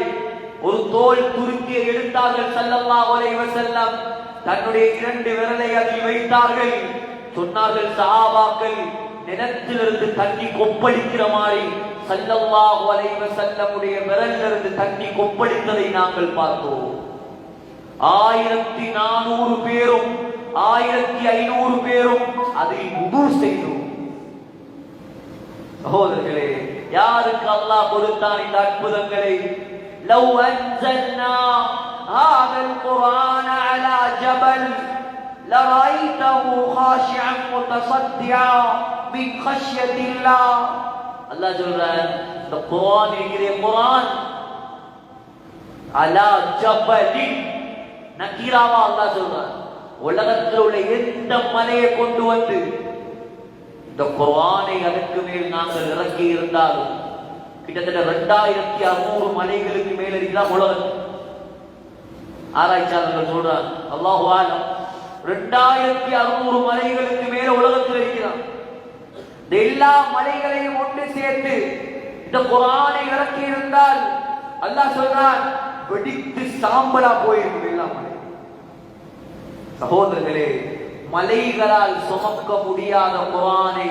ஒரு தோல் துருக்கியை எடுத்தார்கள் ஸல்லல்லாஹு அலைஹி வஸல்லம். தன்னுடைய 2 விரலை அதில் வைத்தார்கள். சொன்னார்கள், சஹாபாக்கள் நிலத்திலிருந்து தண்ணி கொப்பளிக்கிற மாதிரி ஸல்லல்லாஹு அலைஹி வஸல்லமுடைய விரலிலிருந்து தண்ணி கொப்பளித்ததை நாங்கள் பார்த்தோம். 1400 பேரும் 1500 பேரும் அதில் வுது செய்தோம். சகோதரர்களே, யாருக்கு அல்லாஹ் கொடுத்தான் இந்த அற்புதங்களை? லவ் அன்ஸல்னா ஹாதல் குர்ஆன அலா ஜபல் லரைதஹு காஷிஅன் முத்தஸத்தியா மின் கஷ்யத்தில்லாஹ். அல்லாஹ் சொல்றார், இந்த குர்ஆன் இருக்கிற குர்ஆன் அலா ஜபலின், நக்கீராவா அல்லாஹ் சொல்றார். உலகத்தில் உள்ள எந்த மலையை கொண்டு வந்து இந்த குர்ஆனை அதற்கு மேல் நாங்கள் இறக்கி இருந்தாலும் கிட்டத்தட்ட 2600 மலைகளுக்கு மேல் இருக்கிறார் உலகத்தில். ஆராய்ச்சியாளர்கள் சொல்றாங்க, அல்லாஹு ஆலம், 2600 மலைகளுக்கு மேல உலகத்தில் இருக்கிறார். இந்த எல்லா மலைகளையும் ஒன்று சேர்த்து இந்த குர்ஆனை இறக்கி இருந்தால் அல்லாஹ் சொல்றான், வெடித்து சாம்பலா போயிருக்கும் எல்லா மலை. சகோதரர்களே, மலைகளால் சுமக்க முடியாத குர்ஆனை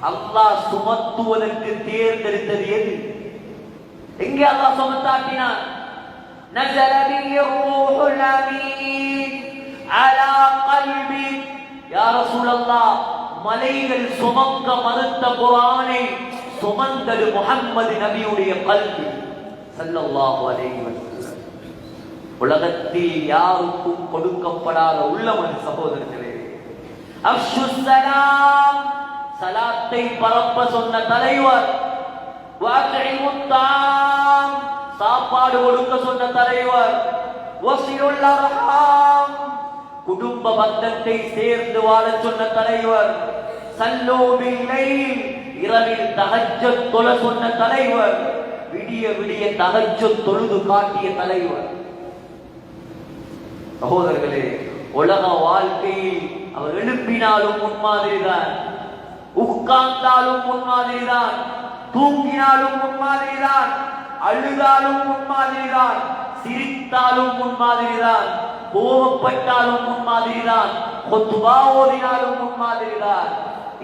அல்லாஹ் சுமத்துவதற்கு தேர்ந்தெடுத்தது எது? எங்கே அல்லாஹ் சுமத்தாட்டினான்? நஸல பிஹி ரூஹுல் அமீன் அலா கல்பி. யா ரசூலல்லாஹ், மலைகள் சுமக்க மறுத்த குர்ஆனை சுமந்தது முஹம்மது நபியுடைய கல்வி ஸல்லல்லாஹு அலைஹி வஸல்லம். உலகத்தில் யாருக்கும் கொடுக்கப்படாத உள்ளமது. சகோதரர்களே, அஃஷுஸ் ஸலாம், சலாத்தை பரப்ப சொன்ன தலைவர். வஅத்இமுத் தாம், சாப்பாடு கொடுக்க சொன்ன தலைவர். வஸிலுல் அர்ஹாம், குடும்ப பந்தத்தை சேர்ந்து வாழ சொன்ன தலைவர். ஸல்லூ பில் லைல், இரவில் தஹஜ்ஜத் தொழ சொன்ன தலைவர். விடிய விடிய தஹஜ்ஜத் தொழுது காட்டிய தலைவர். சகோதரர்களே, உலக வாழ்க்கையில் அவர் எழுப்பினாலும் முன்மாதிரிதான், உட்கார்ந்தாலும் முன்மாதிரிதான், தூங்கினாலும் முன்மாதிரிதான், அழுதாலும் முன்மாதிரிதான், சிரித்தாலும் முன்மாதிரிதான், கோபப்பட்டாலும் முன்மாதிரிதான், குத்பா ஓதினாலும் முன்மாதிரிதான்.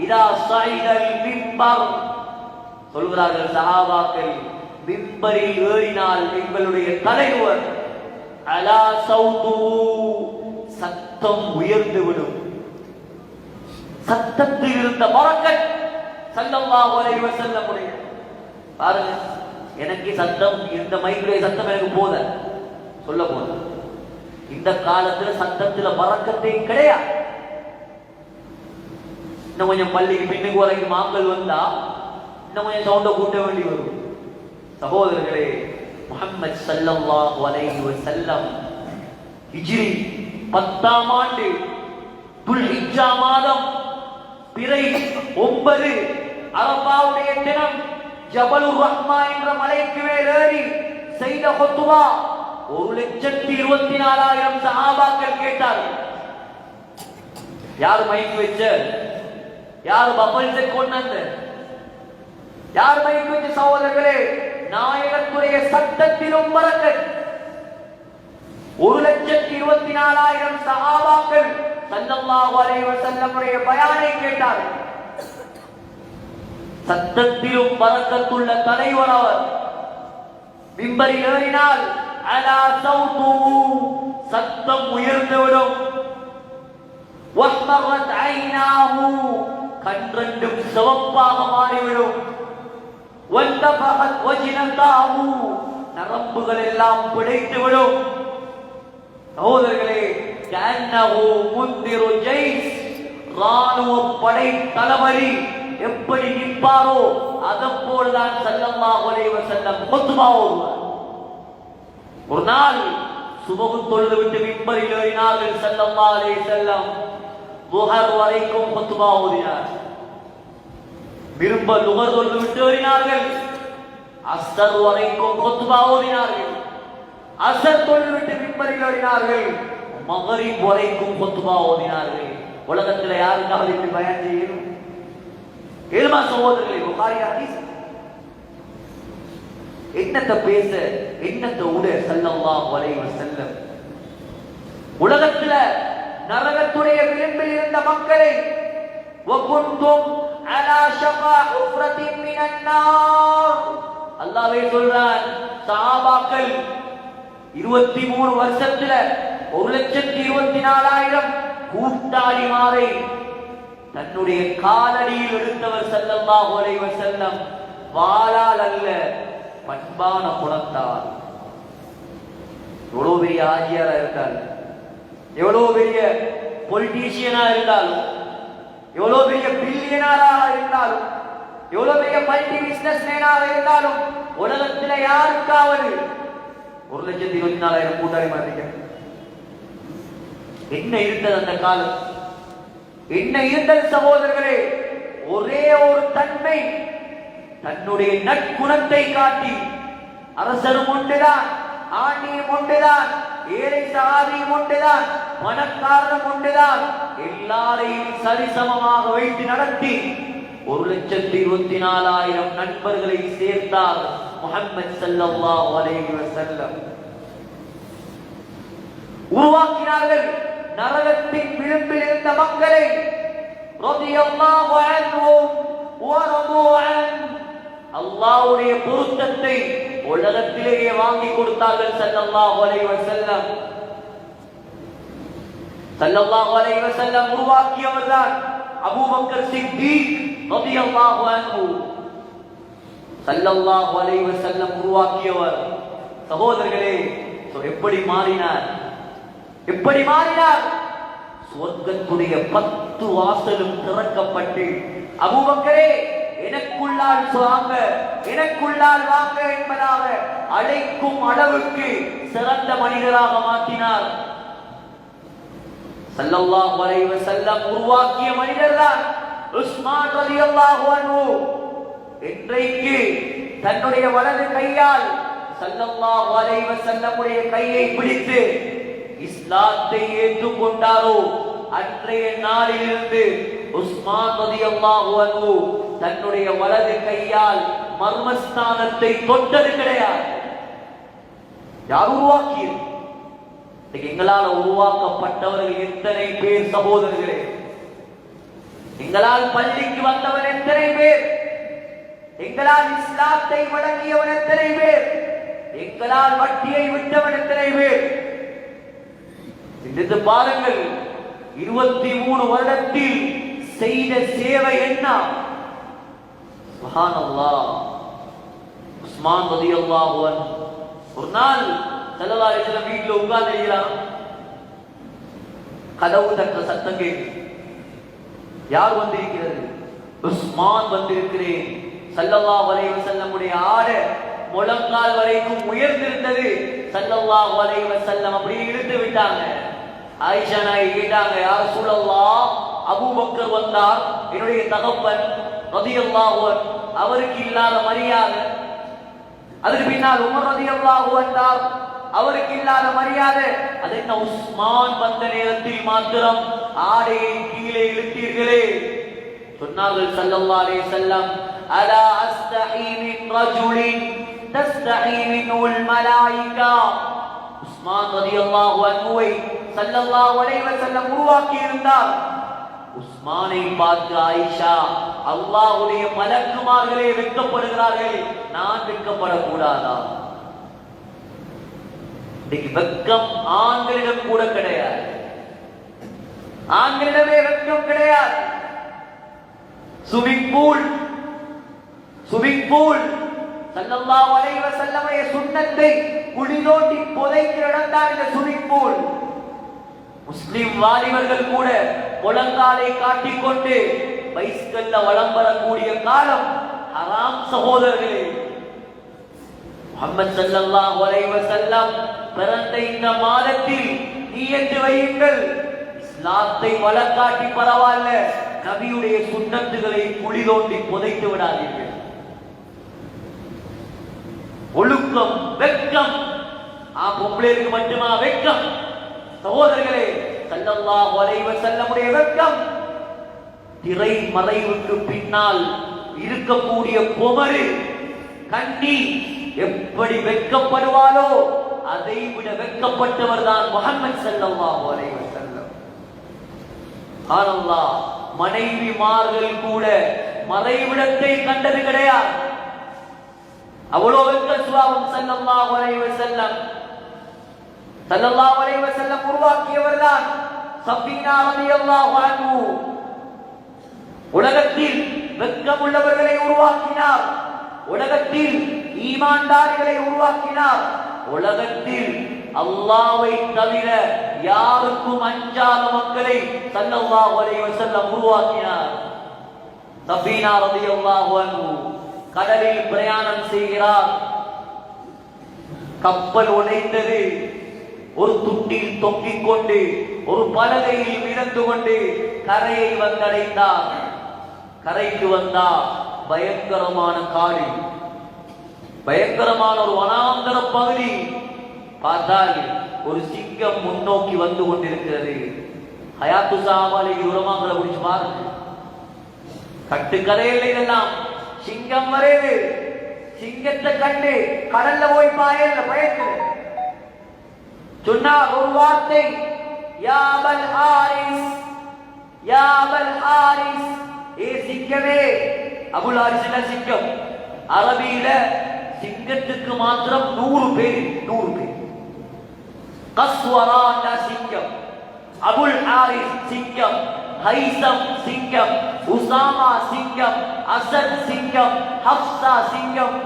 இதா ஸைதல் மிம்பர், சொல்கிறார்கள் சஹாபாக்கள், மிம்பரில் ஏறினால் எங்களுடைய தலைவர் அலா சௌது, சத்தம் உயர்ந்து விடும். சத்தத்தில் இருந்த பரக்கத் ஸல்லல்லாஹு அலைஹி வஸல்லம் பாருங்க. எனக்கு சத்தம், இந்த மைக்குடைய சத்தம் எனக்கு போத சொல்ல போத. இந்த காலத்துல சத்தத்துல பரக்கத்தே கிடையாது. இன்னும் கொஞ்சம் பள்ளிக்கு பின்னுக்கு வரைக்கும் மாக்கள் வந்தா இன்னும் கொஞ்சம் சவுண்ட கூட்ட வேண்டி வரும். சகோதரர்களே, முஹம்மது ஸல்லல்லாஹு அலைஹி வஸல்லம் ஹிஜ்ரி 10ஆம் ஆண்டு துல்ஹிஜ்ஜா மாதம் பிறை 9 அரபாவுடைய தினம் ஜபலுர் ரஹ்மா என்ற மலைக்கு மேல் ஏறி செய்த குத்பா 1,24,000 சஹாபாக்கள் கேட்டார்கள். யார் மைக் வச்ச, யார் பபல் செக் கொண்டாங்க, யார் மைக் வச்ச? சகோதரர்களே, நாயகத்துடைய சத்தத்திலும் பரக்கத். 1,24,000 சஹாபாக்கள் ஸல்லல்லாஹு அலைஹி வஸல்லம் உடைய பயானை கேட்டார்கள். சத்தத்திலும் பரக்கத்துள்ள தலைவர் அவர். மிம்பரில் ஏறினால் அலா சௌது, சத்தம் உயர்ந்துவிடும். வஹ்மரத் ஐனாஹு, கண்ரெண்டும் சிவப்பாக மாறிவிடும். வந்தபஹத் வஜ்னதாஹு, நரம்புகள் எல்லாம் பிடைத்துவிடும். சகோதரர்களே, கன்னஹு முந்திரு ஜைஸ், ராணுவ படை தளபதி எப்படி நிற்பாரோ அதப்போதுதான் ஸல்லல்லாஹு அலைஹி வஸல்லம் குத்பா ஓதுவார். ஒரு நாள் சுபஹ் தொழுது விட்டு மிம்பரில் ஏறினார்கள் ஸல்லல்லாஹு அலைஹி வஸல்லம். லுஹர் வரைக்கும் குத்பா ஓதினார். விரும்ப லுஹர் தொழுது விட்டு ஏறினார்கள். அஸ்ர் வரைக்கும் குத்பா ஓதினார்கள். அஸ்ர் தொழுது விட்டு மிம்பரில் ஏறினார்கள். மக்ரிப் வரைக்கும் குத்பா ஓதினார்கள். உலகத்துல யாருக்காவது இப்படி பயான் செய்யணும்? ஏழுமா சகோதரர்களே, புகாரி ஹதீஸ். என்னத்த பேச, என்னத்த உட ஸல்லல்லாஹு அலைஹி வஸல்லம். உலகத்துல நரகத்துடைய விளிம்பில் இருந்த மக்களை வகுந்தும் அலா ஷஃபா ஹுஃப்ரத்தின் மினன் நார், அல்லாஹ்வே சொல்றான். சஹாபாக்கள் 23 வருஷத்துல 1,24,000 கூட்டாளிமாரை தன்னுடைய காலடியில் எடுத்தவர் ஸல்லல்லாஹு அலைஹி வஸல்லம். வாளால் அல்ல, பண்பான குணத்தால். எவ்வளவு பெரிய ஆஜியாரா இருந்தாலும், எவ்வளவு பெரிய பொலிட்டீஷியனா இருந்தாலும், எவ்வளவு பெரிய பில்லியனராக இருந்தாலும், எவ்வளவு பெரிய மல்டி பிசினஸ் மேனாக இருந்தாலும், உலகத்தில் யாருக்காவது 1,24,000 கூட்டாளி மாட்டீங்க. என்ன இருந்தது அந்த காலம்? என்ன இருந்தது சகோதரர்களே? ஒரே ஒரு தன்மை, தன்னுடைய நற்குணத்தை காட்டி, அரசரும் ஒன்றுதான், ஆண்டியும் ஒன்றுதான், ஏழை சஹாபியும் ஒன்றுதான், பணக்காரனும் ஒன்றுதான், எல்லாரையும் சரிசமமாக வைத்து நடத்தி 1,24,000 நண்பர்களை சேர்த்தார் முஹம்மது ஸல்லல்லாஹு அலைஹி வஸல்லம். உருவாக்கினார்கள் நரகத்தின் விளிம்பில் இருந்த மக்களை. ரலியல்லாஹு அன்ஹும் வ ரது அன், அல்லாஹ்வுடைய பொருத்தத்தை உலகத்திலேயே வாங்கி கொடுத்தார்கள் ஸல்லல்லாஹு அலைஹி வஸல்லம். ஸல்லல்லாஹு அலைஹி வஸல்லம் உருவாக்கியவர்தான் அபூபக்கர் சித்தீக் ரலியல்லாஹு அன்ஹு. ஸல்லல்லாஹு அலைஹி வஸல்லம் உருவாக்கியவர். சகோதரர்களே, எப்படி மாறினார்? எப்படி மாறினார்? சொர்க்கத்துடைய 10 வாசலும் திறக்கப்பட்டு, அபூபக்கரே எனக்குள்ளால் வாங்க, எனக்குள்ளால் வாங்க என்பதாக அழைக்கும் அளவுக்கு சிறந்த மனிதராக மாற்றினார். ஸல்லல்லாஹு அலைஹி வஸல்லம் உருவாக்கிய மனிதர்தான் உஸ்மான் ரலியல்லாஹு அன்ஹு. இன்றைக்கு தன்னுடைய வலது கையால் ஸல்லல்லாஹு அலைஹி வஸல்லமுடைய கையை பிடித்து இஸ்லாத்தை ஏற்றுக்கொண்டாரோ அன்றைய நாளிலிருந்து உஸ்மான் ரலியல்லாஹு அன்ஹு தன்னுடைய வலது கையால் மர்மஸ்தானத்தை தொட்டது கிடையாது. யார் உருவாக்கியது? எங்களால் உருவாக்கப்பட்டவர்கள் எத்தனை பேர் சகோதரர்களே? எங்களால் பள்ளிக்கு வந்தவன் எத்தனை பேர்? எங்களால் இஸ்லாத்தை வழங்கியவன் எத்தனை பேர்? எங்களால் வட்டியை விட்டவன் எத்தனை பேர்? சிந்தித்து பாருங்கள். 23 வருடத்தில் செய்த சேவை என்ன? சுப்ஹானல்லாஹ். உஸ்மான் ரலியல்லாஹு அன்ஹு ஒரு நாள் ஸல்லல்லாஹு அலைஹி வஸல்லம் வீட்ல உட்கார்ந்திருக்கிறான். கதவு தட்டுற சத்தம் கேட்குது. யார் வந்திருக்கிறது? உஸ்மான் வந்திருக்கிறேன். ஸல்லல்லாஹு அலைஹி வஸல்லமுடைய ஆடை முழங்கால் வரைக்கும் உயர்ந்திருந்தது. ஸல்லல்லாஹு அலைஹி வஸல்லம் அப்படியே இழுத்து விட்டாங்க. ஆயிஷா நாயகி கேட்டாங்க, யா ரசூலல்லாஹ், அபூபக்கர் வந்தார், என்னுடைய தகப்பன் ரலியல்லாஹு அன்ஹு, அவருக்கு இல்லாத மரியாதை. அதற்கு பின்னால் உமர் ரலியல்லாஹு வந்தார், அவருக்கு இல்லாத மரியாதை. அது என்ன, உஸ்மான் வந்த நேரத்தில் மாத்திரம் ஆடையை கீழே இழுத்தீர்களே? சொன்னார்கள் ஸல்லல்லாஹு அலைஹி வஸல்லம், அலா அஸ்தஹி மின் ரஜுலின் தஸ்தஹி மின்ஹுல் மலாயிகா. உஸ்மான் ரலியல்லாஹு அன்ஹுவை ஸல்லல்லாஹு அலைஹி வஸல்லம் உருவாக்கி இருந்தார். உஸ்மானை பார்த்து ஆயிஷா, அல்லாஹ்வுடைய மலக்குமார்களே வெட்கப்படுகிறார்கள், நான் வெட்கப்படக்கூடாதா? இன்னைக்கு வெட்கம் ஆண்களிடம் கூட கிடையாது. ஆண்களிடமே வெட்கம் கிடையாது. ஸ்விமிங் பூல் ஸல்லல்லாஹு அலைஹி வஸல்லமுடைய சுன்னத்தை குளிதோண்டி புதைக்கிற இடம் தான் இந்த ஸ்விமிங் பூல். முஸ்லிம் வாலிபர்கள் கூட முழங்காலை காட்டிக்கொண்டு பைஸ்கல்ல வலம் வரக்கூடிய காலம் ஹராம் சகோதரர்களே. முஹம்மது ஸல்லல்லாஹு அலைஹி வஸல்லம் பிறந்த இந்த மாதத்தில் நியத்து வையுங்கள், இஸ்லாத்தை வழக்காட்டி பரவாயில்ல, நபியுடைய சுன்னத்துகளை குழி தோண்டி புதைத்து விடாதீர்கள். ஒழுக்கம், வெட்கம். பொம்பளைக்கு மட்டுமா வெட்கம்? சகோதரர்களே, ஸல்லல்லாஹு அலைஹி வஸல்லமுடைய வெட்கம் திரை மறைவுக்கு பின்னால் இருக்கக்கூடிய குமரு கண்ணி எப்படி வெட்கப்படுவாரோ அதை விட வெட்கப்பட்டவர் தான் முஹம்மது ஸல்லல்லாஹு அலைஹி வஸல்லம். சுப்ஹானல்லாஹ். மனைவிமார்கள் கூட மறைவிடத்தை கண்டது கிடையாது. அவ்வளோ வெட்க சுபாவம் ஸல்லல்லாஹு அலைஹி வஸல்லம். ஸல்லல்லாஹு அலைஹி வஸல்லம் உருவாக்கியவர் தான் சஃபீனா ரலியல்லாஹு அன்ஹு. உலகத்தில் வெட்கமுள்ளவர்களை உருவாக்கினார். உலகத்தில் ஈமான்தாரிகளை உருவாக்கினார். உலகத்தில் அல்லாஹ்வை தவிர யாருக்கும் அஞ்சாத மக்களை ஸல்லல்லாஹு அலைஹி வஸல்லம் உருவாக்கினார். சஃபீனா ரலியல்லாஹு அன்ஹு கடலில் பிரயாணம் செய்கிறார். கப்பல் உடைந்தது. ஒரு துண்டில் தொங்கிக் கொண்டு ஒரு பலகையில் மிதந்து கொண்டு கரையை வந்தடைந்தார். கரைக்கு வந்தா பயங்கரமான காடு, பயங்கரமான ஒரு வனாந்தர பகுதி. பார்த்தால் ஒரு சிங்கம் முன்னோக்கி வந்து கொண்டிருக்கிறது. ஹயாத்து ஸஹாபாலை உலமாக்களை பிடிச்சு பாருங்க. கட்டு கதையில் இதெல்லாம் சிங்கம் வரையுது. சிங்கத்தை கண்டு கடல்ல போய் பாயல்ல பயக்குது. சொன்னார் ஒரு வார்த்தை, யா அபல் ஹாரிஸ், யா அபல் ஹாரிஸ். ஏ சிங்கமே. அபுல் ஹாரிஸ் சிங்கம். அரபியில சிங்கத்துக்கு மாத்திரம் 100 பேர். 100 பேர். கஸ்வரா சிங்கம், அபுல் ஹாரிஸ் சிங்கம், ஹைசம் சிங்கம், உசாமா சிங்கம், அசத் சிங்கம், ஹப்சா சிங்கம்.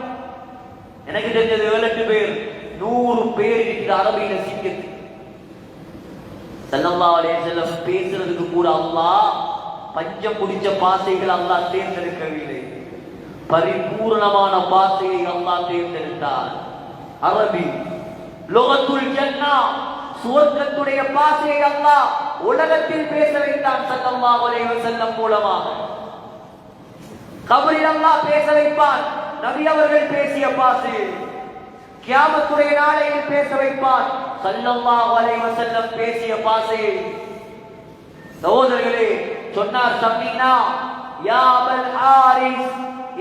எனக்கு தெரிஞ்சது 7-8 பேர். 100 பேர் இருக்கிற அரபியில சிங்கத்து. ஸல்லல்லாஹு அலைஹி வஸல்லம் பேசுறதுக்கு கூட அல்லாஹ் பஞ்சம் முடிச்ச பாசைகள் அல்லாஹ் தேர்ந்தெடுக்கவில்லை. பரிபூர்ணமான பாசையை அல்லாஹ் தேர்ந்தெடுத்தார். அரபி லோகத்துல் ஜன்னா, சுவர்க்கத்துடைய பாசையை அல்லாஹ் உலகத்தில் பேச வைத்தான் ஸல்லல்லாஹு அலைஹி வஸல்லம் மூலமாக. கபரில் அல்லாஹ் பேச வைப்பான் நபி அவர்கள் பேசிய பாசை. கியாமத்துடைய நாளையில் பேச வைப்பான் ஸல்லல்லாஹு அலைஹி வஸல்லம் பேசிய பாசை. சகோதரர்களே, சொன்னார் சஃபீனா, யா அபல் ஹாரிஸ்,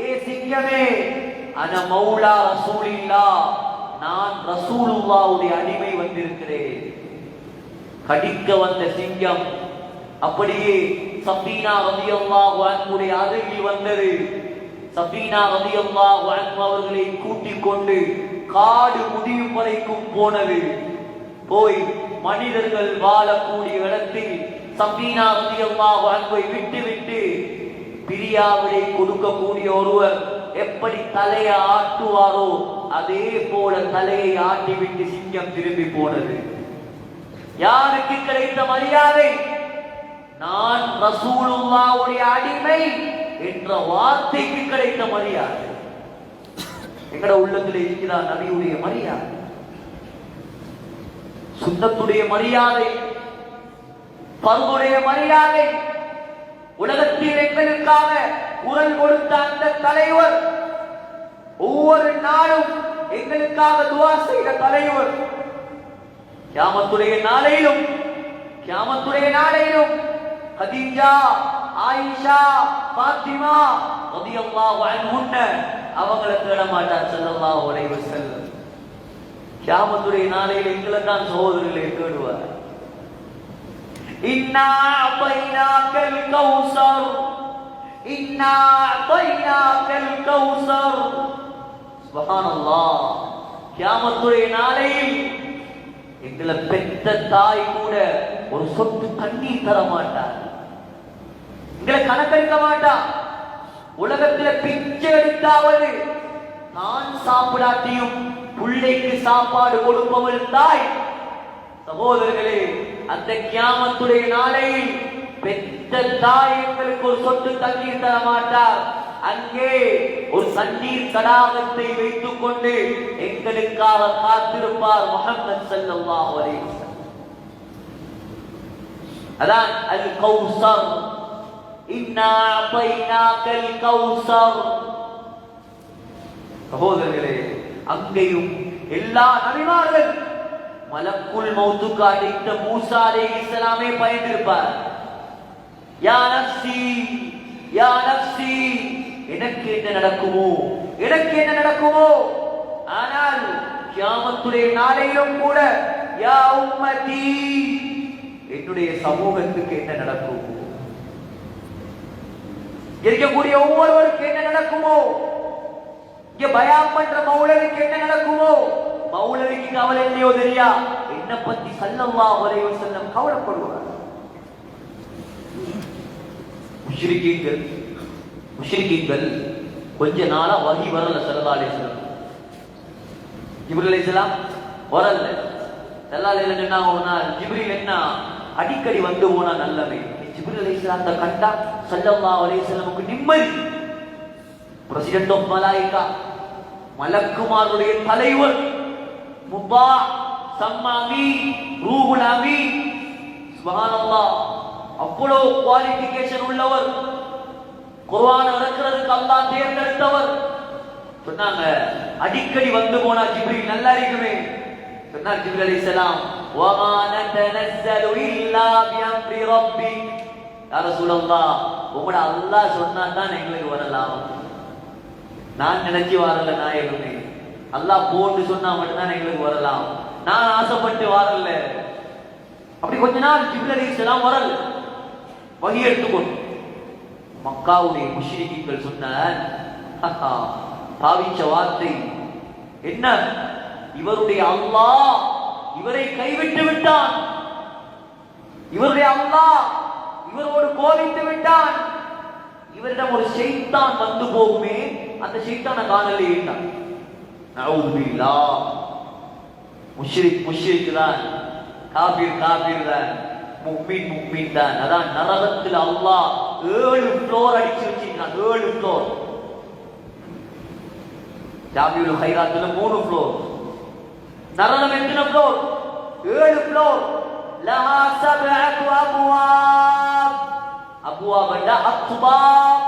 ஏ சிங்கமே, அன மௌலா ரசூலில்லாஹ், நான் ரசூலுல்லாஹ்வுடைய அடிமை வந்திருக்கிறேன். கடிக்க வந்த சிங்கம் அப்படியே சஃபீனா ரலியல்லாஹு அன்ஹுடைய அருகில் வந்தது. சஃபீனா ரலியல்லாஹு அன்ஹு அவர்களை கூட்டிக் கொண்டு காடு முடியும் வரைக்கும் போனது. போய் மனிதர்கள் வாழக்கூடிய இடத்தில் சஃபீனா ரலியல்லாஹு அன்ஹை விட்டு பிரியாவிடை கொடுக்கக்கூடிய ஒருவர் எப்படி தலையை ஆட்டுவாரோ அதே போல தலையை ஆட்டிவிட்டு சிங்கம் திரும்பி போனது. யாருக்கு கிடைத்த மரியாதை? நான் ரசூலுல்லாஹ்வுடைய அடிமை என்ற வார்த்தைக்கு கிடைத்த மரியாதை. எங்கட உள்ளத்தில் இருக்கிறார் நபியுடைய மரியாதை, சுன்னத்துடைய மரியாதை, பர்துடைய மரியாதை. உலகத்தில் எங்களுக்காக குரல் கொடுத்த அந்த தலைவர், ஒவ்வொரு நாளும் எங்களுக்காக துஆ செய்த தலைவர், கியாமத்துடைய நாளையிலும் கதீஜா, ஆயிஷா, பாத்திமா ரலியல்லாஹு அன்ஹுன்ன அவங்களை தேட மாட்டார் ஸல்லல்லாஹு அலைஹி வஸல்லம். கியாமத்துடைய நாளையில் எங்களை தான் சகோதரர்களை தேடுவார். இன்னா அதைனாக்கல் கௌஸர், இன்னா அதைனாக்கல் கௌஸர். சுப்ஹானல்லாஹ். கியாமத்துடைய நாளையில் எங்களை பெற்ற தாய் கூட ஒரு சொட்டு தண்ணீர் தர மாட்டார், எங்களை கணக்கெடுக்க மாட்டார். உலகத்துல பிச்சை எடுத்தாவது நான் சாப்பிடாட்டியும் பிள்ளைக்கு சாப்பாடு கொடுப்பவள் தாய். சகோதரர்களே, அந்த கியாமத்துடைய நாளையில் பெற்ற தாய் எங்களுக்கு ஒரு சொட்டு தண்ணீர் தர மாட்டார். அங்கே ஒரு தண்ணீர் தடாகத்தை வைத்துக் கொண்டு எங்களுக்காக காத்திருப்பார் முஹம்மது ஸல்லல்லாஹு அலைஹி வஸல்லம். அதான் அல் கௌஸர். இன்னா அதைனாக்கல் கௌஸர். சகோதரர்களே, அங்கேயும் எல்லா நபிமார்கள் மலக்குல் மௌத்துக்கு அழைத்த மூசா அலைஹிஸ்ஸலாமே பயந்திருப்பார். யா நஃப்ஸி யா நஃப்ஸி, எனக்கு என்ன நடக்குமோ. ஆனால் கியாமத்துடைய நாளையிலும் கூட யா உம்மதி, என்னுடைய சமூகத்துக்கு என்ன நடக்குமோ, இருக்கக்கூடிய ஒவ்வொருவருக்கு என்ன நடக்குமோ, இங்க பயான் பண்ற மௌலவிக்கு என்ன நடக்குமோ. மௌலவிக்கு கவலை இல்லையோ தெரியா, என்ன பத்தி ஸல்லல்லாஹு அலைஹி வஸல்லம் கவலைப்படுவார். முஷ்ரிக்கீன்கள் கொஞ்ச நாளா வஹி வரல ஸல்லல்லாஹு அலைஹி வஸல்லம். ஜிப்ரீல் அலைஹிஸ்ஸலாம் வரல. ஸல்லல்லாஹு அலைஹி வஸல்லம் ஒரு நாள் ஜிப்ரீல் என்ன அடிக்கடி வந்து போனா நல்லவே. ஜிப்ரீல் அலைஹிஸ்ஸலாம் கண்டா ஸல்லல்லாஹு அலைஹி வஸல்லமுக்கு நிம்மதி. பிரசிடென்ட் ஆஃப் மலாயிகா, மலக்குமாருடைய தலைவர், முபா சம்மாமி ரூஹுல் அமீன். சுப்ஹானல்லாஹ், அவ்வளவு குவாலிஃபிகேஷன் உள்ளவர், குர்ஆன் இறக்குறதுக்கு அல்லாஹ் தேர்ந்தெடுத்தவர். சொன்னாங்க அடிக்கடி வந்து போனா ஜிப்ரீல் நல்லா இருக்குமே. சொன்னார் ஜிப்ரீல் அலைஹிஸ்ஸலாம், வமா நதனஸ்ஸலு இல்லா பிஅம்ரி ரப்பிக். யா ரசூலல்லாஹ், உங்களோட அல்லாஹ் சொன்னா தான் எங்களுக்கு வரலாம். நான் நினைச்சு வரல நாயகமே, அல்லாஹ் போட்டு சொன்னா மட்டும்தான் எங்களுக்கு வரலாம். நான் ஆசைப்பட்டு வரல. அப்படி கொஞ்ச நாள் ஜிப்ரீல் அலைஹிஸ்ஸலாம் வரல, வஹி எடுத்துக்கொண்டு. மக்காவுடைய முஷ்ரிக்கீன்கள் சொன்னார், பாவிச்ச வார்த்தை என்ன, இவருடைய அல்லாஹ் இவரை கைவிட்டு விட்டான், இவருடைய அல்லாஹ் இவரோடு கோபித்து விட்டான், இவரிடம் ஒரு ஷைத்தான் வந்து போகுமே, அந்த ஷைத்தான காணலையே. நஊது பில்லாஹ். முஷ்ரிக் தான், காபிர் தான், முஃமின் தான். அதான் நரகத்தில் அல்லாஹ் 7 ஃப்ளோர் அடிச்சு வச்சிருக்கான். 7 ஃப்ளோர். ஜாமியுல் ஹைராத்துல 3 ஃப்ளோர். நரகம் எத்தனை ஃப்ளோர்? 7 ஃப்ளோர். லஹா சப்அத்து அப்வாப். அப்வாப் என்றா அத்பாக்.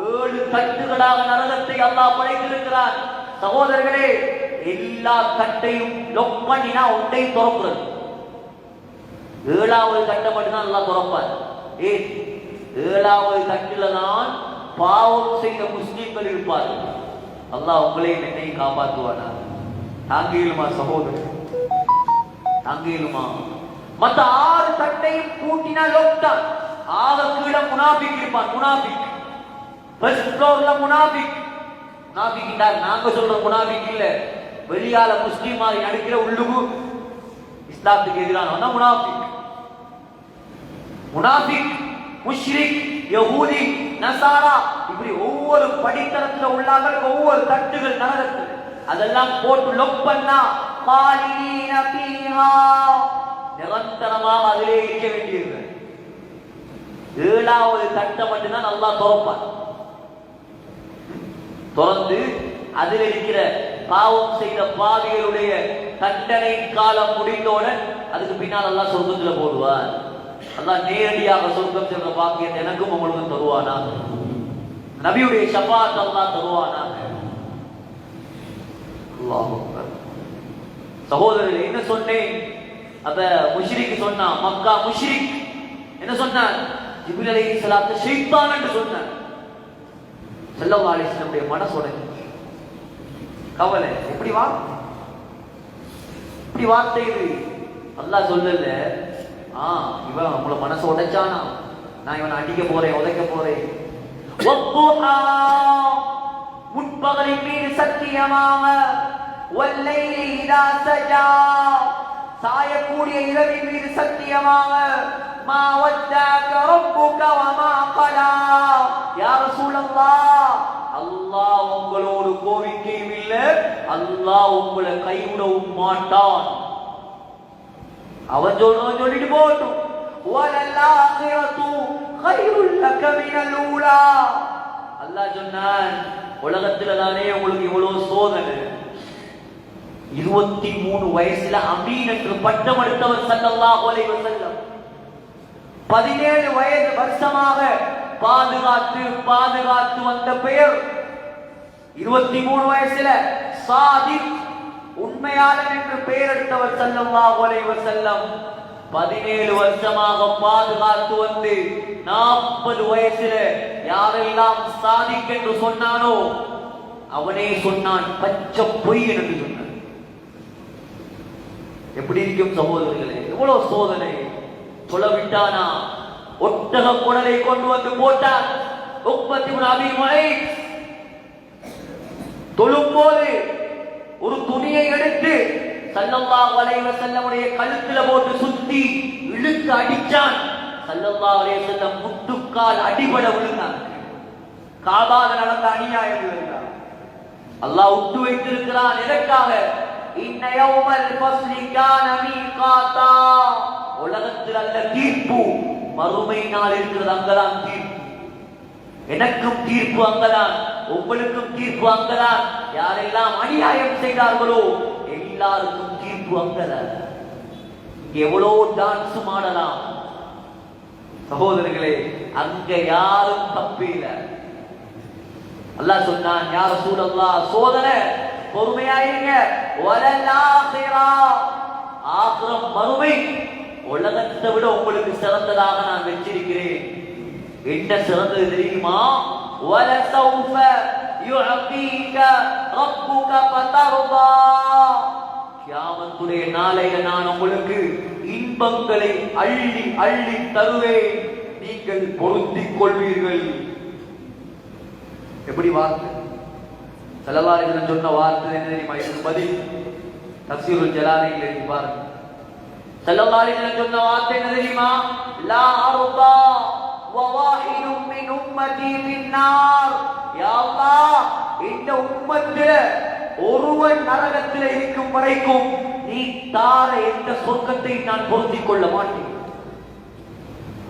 7 தட்டுகளாக நரகத்தை அல்லாஹ் படைத்திருக்கிறான். சகோதரர்களே, எல்லா தட்டையும் லொக் பண்ணினா ஒன்றை திறக்கிறது. 7வது தட்டை மட்டும்தான் அல்லாஹ் திறப்பார். ஏன்? 7வது தட்டில தான் பாவம் செய்த முஸ்லிம்கள் இருப்பார்கள். அல்லாஹ் உங்களையும் என்னையும் காப்பாற்றுவானா? தாங்கிலுமா சகோதரர்? தாங்கிலுமா? மற்ற 6 தட்டையும் கூட்டினா லோக்தான். ஆக கீழே முனாஃபிக் இருப்பான். முனாஃபிக் ஃபர்ஸ்ட் ஃப்ளோர்ல முனாஃபிக். முனாஃபிக் நாங்க சொல்ற முனாஃபிக் இல்ல, வெளியால முஸ்லிம் மாதிரி நடிக்கிற உள்ளுக்கு இஸ்லாத்துக்கு எதிரானவன் முனாஃபிக். முனாஃபிக், முஷ்ரிக், யஹூதி, நசாரா, இப்படி ஒவ்வொரு படித்தரத்துல உள்ளார்கள், ஒவ்வொரு தட்டுகள் நரகத்தில். அதெல்லாம் போட்டு லொக் பண்ணா காலிதீன ஃபீஹா, நிரந்தரமாக அதிலே இருக்க வேண்டியது. 7வது தட்டை மட்டும்தான் அல்லாஹ் திறப்பான். திறந்து அதில் இருக்கிற பாவம் செய்த பாவிகளுடைய தண்டனை காலம் முடிந்தோட அதுக்கு பின்னால் அல்லாஹ் சொர்க்கத்தில் போடுவார். அல்லாஹ் நேரடியாக சொர்க்கம் சென்ற பாக்கியத்தை எனக்கும் உங்களுக்கும் தருவானா, நபியுடைய ஷஃபாத் அல்லாஹ் தருவானா. அல்லாஹ் சகோதரர்கள், என்ன சொன்னேன்? அப்ப முஷ்ரிக் சொன்னா, மக்கா முஷ்ரிக் என்ன சொன்னார்? ஜிப்ரீல் அலைஹிஸ்ஸலாத்து ஷைத்தான் என்று சொன்னார். ஸல்லல்லாஹு அலைஹி வஸல்லம் மனசு உடைஞ்சு, கவலை. எப்படி வார்த்தை இது? அல்லாஹ் சொல்லல, இவன் உங்களை மனசு உடைச்சானா, நான் இவனை அடிக்க போறேன், உதைக்க போறேன். முற்பகலின் மீது சத்தியமாக, வல்லைலி இதா சஜா, சாயக்கூடிய இரவின் மீது சத்தியமாக, மா வத்தக ரப்புக வமா கலா. யா ரசூலல்லாஹ், அல்லாஹ் உங்களோடு கோவிக்கையும் இல்லை, அல்லாஹ் உங்களை கைவிடவும் மாட்டான். அவன் சொல்லிட்டு போட்டும். வலல்லாஹிரத்து கைருல் லக மினல் ஊலா. அல்லாஹ் சொன்னான், உலகத்துல தானே உங்களுக்கு இவ்வளவு சோதனை. 23 வயசுல அமீன் என்று பட்டம் எடுத்தவர் ஸல்லல்லாஹு அலைஹி வஸல்லம். 17 வயது வருஷமாக பாதுகாத்து வந்த பெயர் 23 வயசுல சாதிக், உண்மையாளன் என்று பெயர் எடுத்தவர் ஸல்லல்லாஹு அலைஹி வஸல்லம். 17 வருஷமாக பாதுகாத்து வந்து 40 வயசுல யாரெல்லாம் சாதிக் என்று சொன்னானோ அவனே சொன்னான் பச்சை பொய் என்று சொன்னான். எப்படி இருக்கும் சகோதரர்களே? எவ்வளவு சோதனை! தொலைவிட்டானா, ஒட்டக குடலை கொண்டு வந்து போட்டார். தொழும்போது ஒரு துணியை எடுத்து ஸல்லல்லாஹு அலைஹி வஸல்லமுடைய கழுத்துல போட்டு சுத்தி இழுத்து அடிச்சான். ஸல்லல்லாஹு அலைஹி வஸல்லம் முட்டுக்கால் அடிபட விழுந்தாங்க. காபால நடந்த அநியாயம் இருந்தார். அல்லாஹ் விட்டு வைத்திருக்கிறான். எதற்காக? இன்ன யௌமல் ஃபஸ்லி கான மீகாதா. உலகத்தில் அல்ல தீர்ப்பு, மறுமை நாள் இருக்கிறது, அங்கதான் தீர்ப்பு. எனக்கும் தீர்ப்பு அங்கதான், உங்களுக்கும் தீர்ப்பு அங்கதான். யாரெல்லாம் அநியாயம் செய்தார்களோ எல்லாருக்கும் தீர்ப்பு அங்கதான். எவ்வளோ டான்ஸ் ஆடலாம் சகோதரர்களே, அங்க யாரும் தப்பில்ல. அல்லாஹ் சொன்னான், யா ரசூலல்லாஹ், சோதனை பொறுமையாயிருங்க. வலல்லாஹிரா, ஆகிரம் மறுமை உலகத்தை விட உங்களுக்கு சிறந்ததாக நான் வச்சிருக்கிறேன். என்ன சிறந்தது தெரியுமா? வலசௌஃப யுஅதீக ரப்புக ஃபதர்தா. கியாமத்துடைய நாளையில நான் உங்களுக்கு இன்பங்களை அள்ளி அள்ளி தருவேன், நீங்கள் பொருந்திக் கொள்வீர்கள். எப்படி வார்த்தை? ஸல்லல்லாஹு அலைஹி வஸல்லம் சொன்ன வார்த்தை என்ன தெரியுமா? இதுக்கு பதில் தஃசீருல் ஜலாலையில் இருக்கு பாருங்க. ஸல்லல்லாஹு அலைஹி வஸல்லம் சொன்ன வார்த்தை என்ன தெரியுமா? லா அர்தா வ வாஹிதும் மின் உம்மதி ஃபின்னார். யா அல்லாஹ், இந்த உம்மத்தில ஒருவன் நரகத்தில் இருக்கும் வரைக்கும் நீ தார எந்த சொர்க்கத்தை நான் பொருந்திக் கொள்ள மாட்டேன்.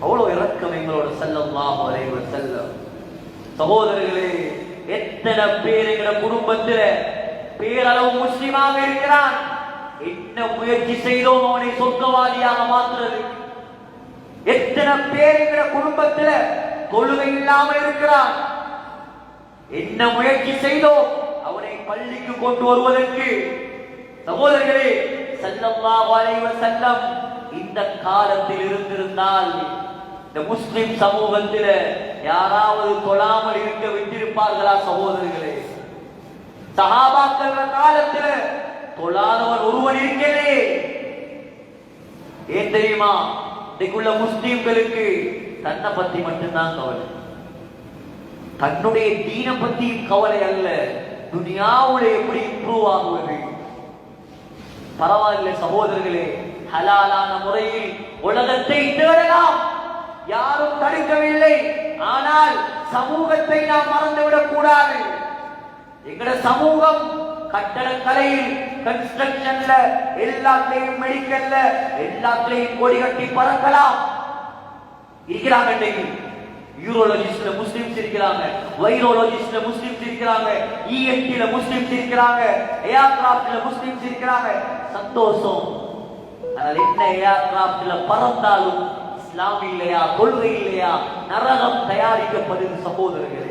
அவ்வளவு இரக்கம் எங்களோட ஸல்லல்லாஹு அலைஹி வஸல்லம். சகோதரர்களே, எத்தனை பேர் எங்க குடும்பத்துல பேரளவு முஸ்லிமாக இருக்கிறான். என்ன முயற்சி செய்தோம் அவனை சொர்க்கவாதியாக மாற்றுறது? எத்தனை பேர் எங்க குடும்பத்துல தொழுகை இல்லாமல் இருக்கிறான். என்ன முயற்சி செய்தோம் அவனை பள்ளிக்கு கொண்டு வருவதற்கு? சகோதரர்களே, ஸல்லல்லாஹு அலைஹி வஸல்லம் இந்த காலத்தில் இருந்திருந்தால் இந்த முஸ்லிம் சமூகத்தில் யாராவது தொழாமல் இருக்க விட்டிருப்பார்களா? சகோதரர்களே, சஹாபாக்கள் காலத்தில் தொழாதவன் ஒருவன் இருக்கவே. ஏன் தெரியுமா? இன்னைக்குள்ள முஸ்லிம்களுக்கு தன்னை பத்தி மட்டும்தான் கவலை, தன்னுடைய தீன பத்தி கவலை அல்ல, துனியாவுடைய எப்படி இம்ப்ரூவ் ஆகுவது. பரவாயில்லை சகோதரர்களே, ஹலாலான முறையில் உலகத்தை தேடலாம். யாரும் தடுக்கவில்லை. ஆனால் சமூகத்தை நாம் மறந்துவிடக் கூடாது. எங்கட சமூகம் கட்டடக்கலையில், கன்ஸ்ட்ரக்ஷன்ல, எல்லாத்தையும் மெடிக்கல்ல, எல்லாத்தையும் கொடி கட்டி பறக்கலாம் இருக்கிறாங்க. இன்னைக்கு யூரோலஜிஸ்ட்ல முஸ்லிம்ஸ் இருக்கிறாங்க, வைரோலஜிஸ்ட்ல முஸ்லிம்ஸ் இருக்கிறாங்க, இஎன்டில முஸ்லிம்ஸ் இருக்கிறாங்க, ஏர்கிராஃப்ட்ல முஸ்லிம்ஸ் இருக்கிறாங்க. சந்தோஷம். ஆனால் என்ன ஏர்கிராஃப்ட்ல பறந்தாலும் இஸ்லாம் இல்லையா, கொள்கை இல்லையா, நரகம் தயாரிக்கப்படுது. சகோதரர்களே,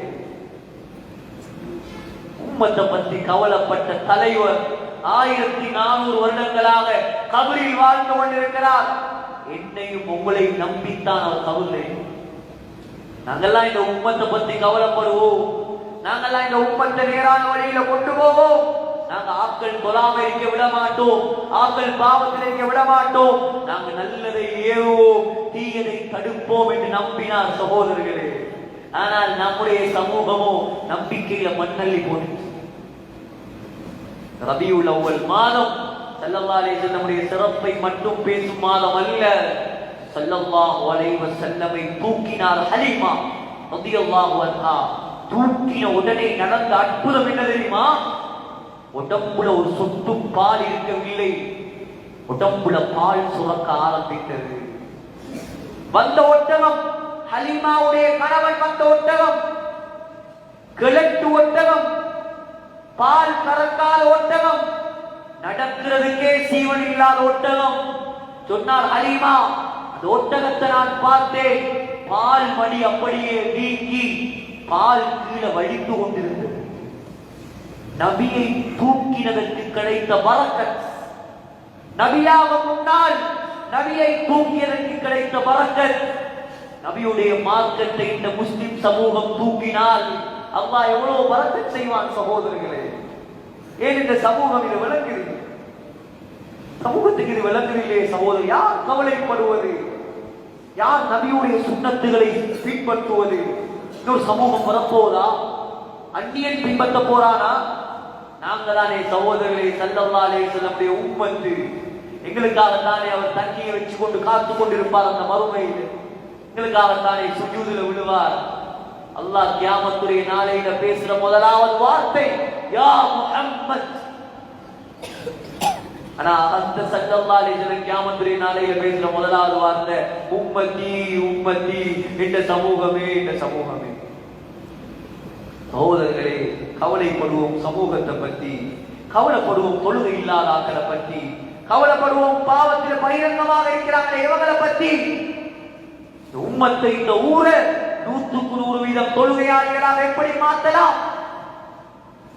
உம்மத்தை பற்றி கவலைப்பட்ட தலைவர் 1400 வருடங்களாக கபரில் வாழ்ந்து கொண்டிருக்கிறார். என்னையும் உங்களை நம்பித்தான் அவர் கபரில். நாங்கெல்லாம் இந்த உம்மத்தை பற்றி கவலைப்படுவோம். நாங்கெல்லாம் இந்த உம்மத்தை நேரான வழியில கொண்டு போவோம். நாங்க ஆக்கள் தொழாம இருக்க விட மாட்டோம், ஆக்கள் பாவத்தில் இருக்க விட மாட்டோம். நாங்க நல்லதை ஏவுவோம், தீயதை தடுப்போம் என்று நம்பினார் சகோதரர்களே. ஆனால் நம்முடைய சமூகமோ நம்பிக்கையில மண்ணள்ளி போட்டு. ரபியுல் அவ்வல் மாதம் ஸல்லல்லாஹு அலைஹி வஸல்லமுடைய சிறப்பை மட்டும் பேசும் மாதம் அல்ல. ஸல்லல்லாஹு அலைஹி வஸல்லமை தூக்கினார் ஹலீமா ரலியல்லாஹு அன்ஹா. தூக்கின உடனே நடந்த அற்புதம் என்ன தெரியுமா? உடம்புல ஒரு சொட்டு பால் இருக்கவில்லை, உடம்புல பால் சுரக்க ஆரம்பித்தது. வந்த ஒட்டகம், ஹலீமாவுடைய கணவன் வந்த ஒட்டகம், கிழட்டு ஒட்டகம், பால் கறக்காத ஒட்டகம், நடக்கிறதுக்கே சீவன் இல்லாத ஒட்டகம். சொன்னார் ஹலீமா, அந்த ஒட்டகத்தை நான் பார்த்தேன், பால் மடி அப்படியே வீங்கி பால் கீழே வழித்து கொண்டிருந்தது. நபியை தூக்கினதற்கு கிடைத்த பரக்கத், நபியாக முன்னால் நபியை தூக்கியதற்கு கிடைத்த பரக்கத். நபியுடைய மார்க்கத்தை இந்த முஸ்லிம் சமூகம் தூக்கினால் அல்லாஹ் எவ்வளவு பரக்கத் செய்வான் சகோதரர்களே. ஏன் இந்த சமூகம் இது விளங்குது? சமூகத்துக்கு இது விளங்குதில்லையே சகோதரர். யார் கவலைப்படுவது? யார் நபியுடைய சுன்னத்துகளை பின்பற்றுவது? இன்னொரு சமூகம் வரப்போதா? அந்நியன் பின்பற்ற போறானா? நாங்க தானே சகோதரர்களை ஸல்லல்லாஹு அலைஹி வஸல்லம் உம்மத்து. எங்களுக்காகத்தானே அவர் தண்ணியை வச்சு கொண்டு காத்து கொண்டிருப்பார் அந்த மறுமையில். எங்களுக்காகத்தானே சுஜூதுல விழுவார். அல்லாஹ் கியாமத்துடைய நாளையில பேசுற முதலாவது வார்த்தை யா முஹம்மத். ஆனா அந்த ஸல்லல்லாஹு அலைஹி வஸல்லம் கியாமத்துடைய நாளையில பேசுற முதலாவது வார்த்தை உம்மத்தி உம்மத்தி, இந்த சமூகமே இந்த சமூகமே. சகோதரர்களே, கவலைப்படுவோம் சமூகத்தை பற்றி, கவலைப்படுவோம் தொழுகை இல்லாத ஆக்களை பற்றி, கவலைப்படுவோம் பாவத்தில் பகிரங்கமாக இருக்கிறாங்க இவங்களை பற்றி. உம்மத்தை, இந்த ஊரை 100% தொழுகையாளிகளாக எப்படி மாற்றலாம்?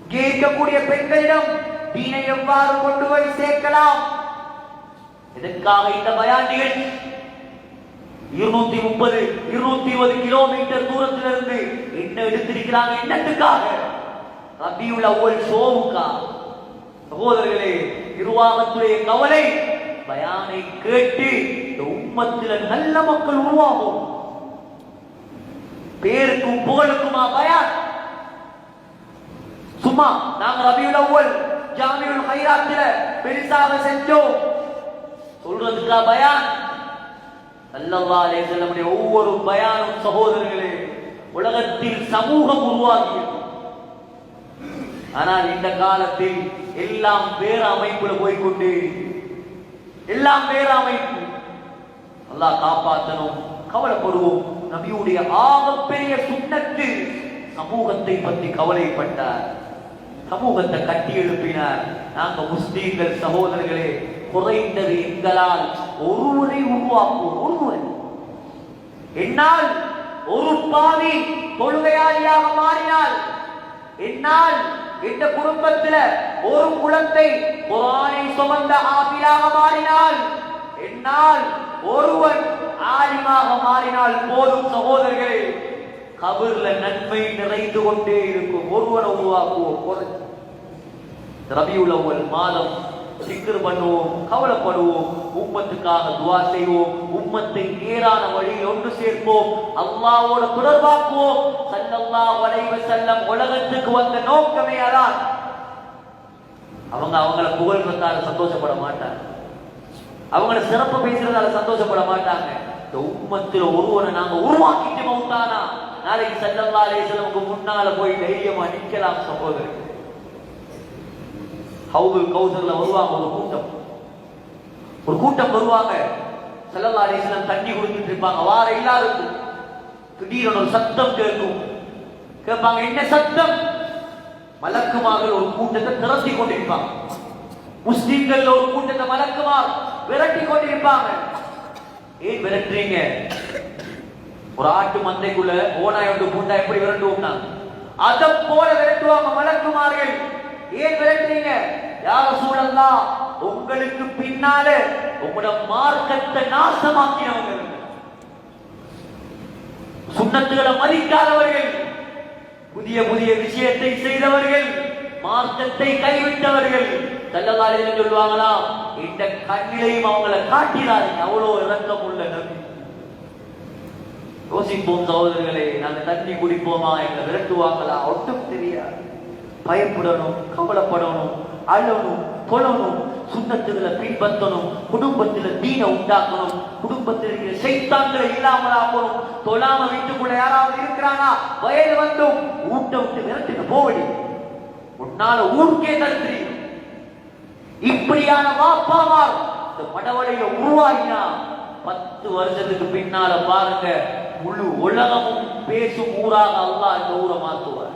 இங்கே இருக்கக்கூடிய பெண்களிடம் தீனை எவ்வாறு கொண்டு போய் சேர்க்கலாம்? இதற்காக இந்த பயான் நிகழ்ச்சி 230-220 கிலோமீட்டர் தூரத்திலிருந்து என்ன எடுத்திருக்கிறாங்க? என்னத்துக்காக? ரபியுல் அவ்வல் ஷோவுக்கா? சகோதரர்களே, நிர்வாகத்துடைய கவலை பயானை கேட்டு இந்த உம்மத்தில நல்ல மக்கள் உருவாகும். பேருக்கும் புகழுக்குமா பயான்? சும்மா நாங்க ரபியுல் அவ்வல் ஜாமியுல் ஹைராத்தில பெருசாக செஞ்சோம் சொல்றதுக்கா பயான்? ஸல்லல்லாஹு அலைஹி வஸல்லம் ஒவ்வொரு பயானும் சகோதரர்களே உலகத்தில் சமூகம் உருவாகியது. ஆனால் இந்த காலத்தில் எல்லாம் வேற அமைப்புல போய்கொண்டே, எல்லாம் வேற அமைப்பு. அல்லாஹ் காப்பாற்றணும். கவலைப்படுவோம். நபியுடைய ஆகப்பெரிய சுன்னத்து சமூகத்தை பற்றி கவலைப்பட்டார், சமூகத்தை கட்டி எழுப்பினார். நாங்க முஸ்லீம்கள் சகோதரர்களே குறைந்தது எங்களால் ஒருவரை உருவாக்குவோம். ஒருவரை என்னால் ஒரு பாவி தொழுகையாளியாக மாறினால், என்னால் இந்த குடும்பத்தில் ஒரு குழந்தை குர்ஆனை சுமந்த ஆபிலாக மாறினால், என்னால் ஒருவன் ஆலிமாக மாறினால் போதும் சகோதரர்களே. கபர்ல நன்மை நிறைந்து கொண்டே இருக்கும். ஒருவனை உருவாக்குவோம். ரபியுல் அவ்வல் மாதம் சிக்கர் பண்ணுவோம், கவலைப்படுவோம், உம்மத்துக்காக துஆ செய்வோம், உம்மத்தை நேரான வழியில் ஒன்று சேர்ப்போம், அல்லாஹ்வோட தொடர்பாக்குவோம். ஸல்லல்லாஹு அலைஹி வஸல்லம் உலகத்துக்கு வந்த நோக்கமே அதான். அவங்கள புகழ்றதால சந்தோஷப்பட மாட்டாங்க, அவங்கள சிறப்பு பேசுறதால சந்தோஷப்பட மாட்டாங்க. இந்த உம்மத்தில் ஒருவனை நாங்க உருவாக்கிட்டு மௌத்தானா நாளைக்கு ஸல்லல்லாஹு அலைஹி வஸல்லம் முன்னால போய் தைரியமா நிக்கலாம் சகோதரர். ஹவுதுல் கௌசர்ல வருவாங்க ஒரு கூட்டம் வருவாங்க. ஸல்லல்லாஹு அலைஹி வஸல்லம் தண்ணி குடிச்சிட்டு இருப்பாங்க. வார எல்லாருக்கும் திடீரென ஒரு சத்தம் கேட்கும். கேட்பாங்க, என்ன சத்தம்? மலக்குமார்கள் ஒரு கூட்டத்தை திரட்டி கொண்டிருப்பாங்க. முஸ்லிம்கள் ஒரு கூட்டத்தை மலக்குமார் விரட்டி கொண்டிருப்பாங்க. ஏன் விரட்டுறீங்க? ஒரு ஆட்டு மந்தைக்குள்ள ஓனாய் ஒன்று பூண்டா எப்படி விரட்டுவோம்னா அதை போல விரட்டுவாங்க மலக்குமார்கள். ஏன் விரட்டுறீங்க? யா ரசூலல்லாஹ், உங்களுக்கு பின்னால உங்களோட மார்க்கத்தை நாசமாக்கினவங்க, சுன்னத்துகளை மதிக்காதவர்கள், புதிய புதிய விஷயத்தை செய்தவர்கள், மார்க்கத்தை கைவிட்டவர்கள். ஸல்லல்லாஹு அலைஹி வஸல்லம் சொல்வாங்களா, இந்த கண்ணிலையும் அவங்களை காட்டினார்கள். அவ்வளவு இரக்கம் உள்ள நபி. யோசிப்போம் சகோதரர்களே, நாங்க தண்ணி குடிப்போமா, எங்களை விரட்டுவாங்களா? ஒன்றும் தெரியாது. பயப்படணும், கவலைப்படணும், அழணும், தொழணும், சுன்னத்துகளை பின்பற்றணும், குடும்பத்தில் தீன உண்டாக்கணும், குடும்பத்தில் இருக்கிற சைத்தான்களை இல்லாமல் ஆக்கணும். தொழாம வீட்டுக்குள்ள யாராவது இருக்கிறானா, வயது வந்தும் ஊட்ட விட்டு விரட்டுங்க, போவடி, உன்னால ஊருக்கே தடுக்கிறீங்க. இப்படியான வாப்பாமார் இந்த படவளையில உருவாகினா 10 வருஷத்துக்கு பின்னால பாருங்க, முழு உலகமும் பேசும் ஊராக அல்லாஹ் இந்த ஊரை மாற்றுவார்.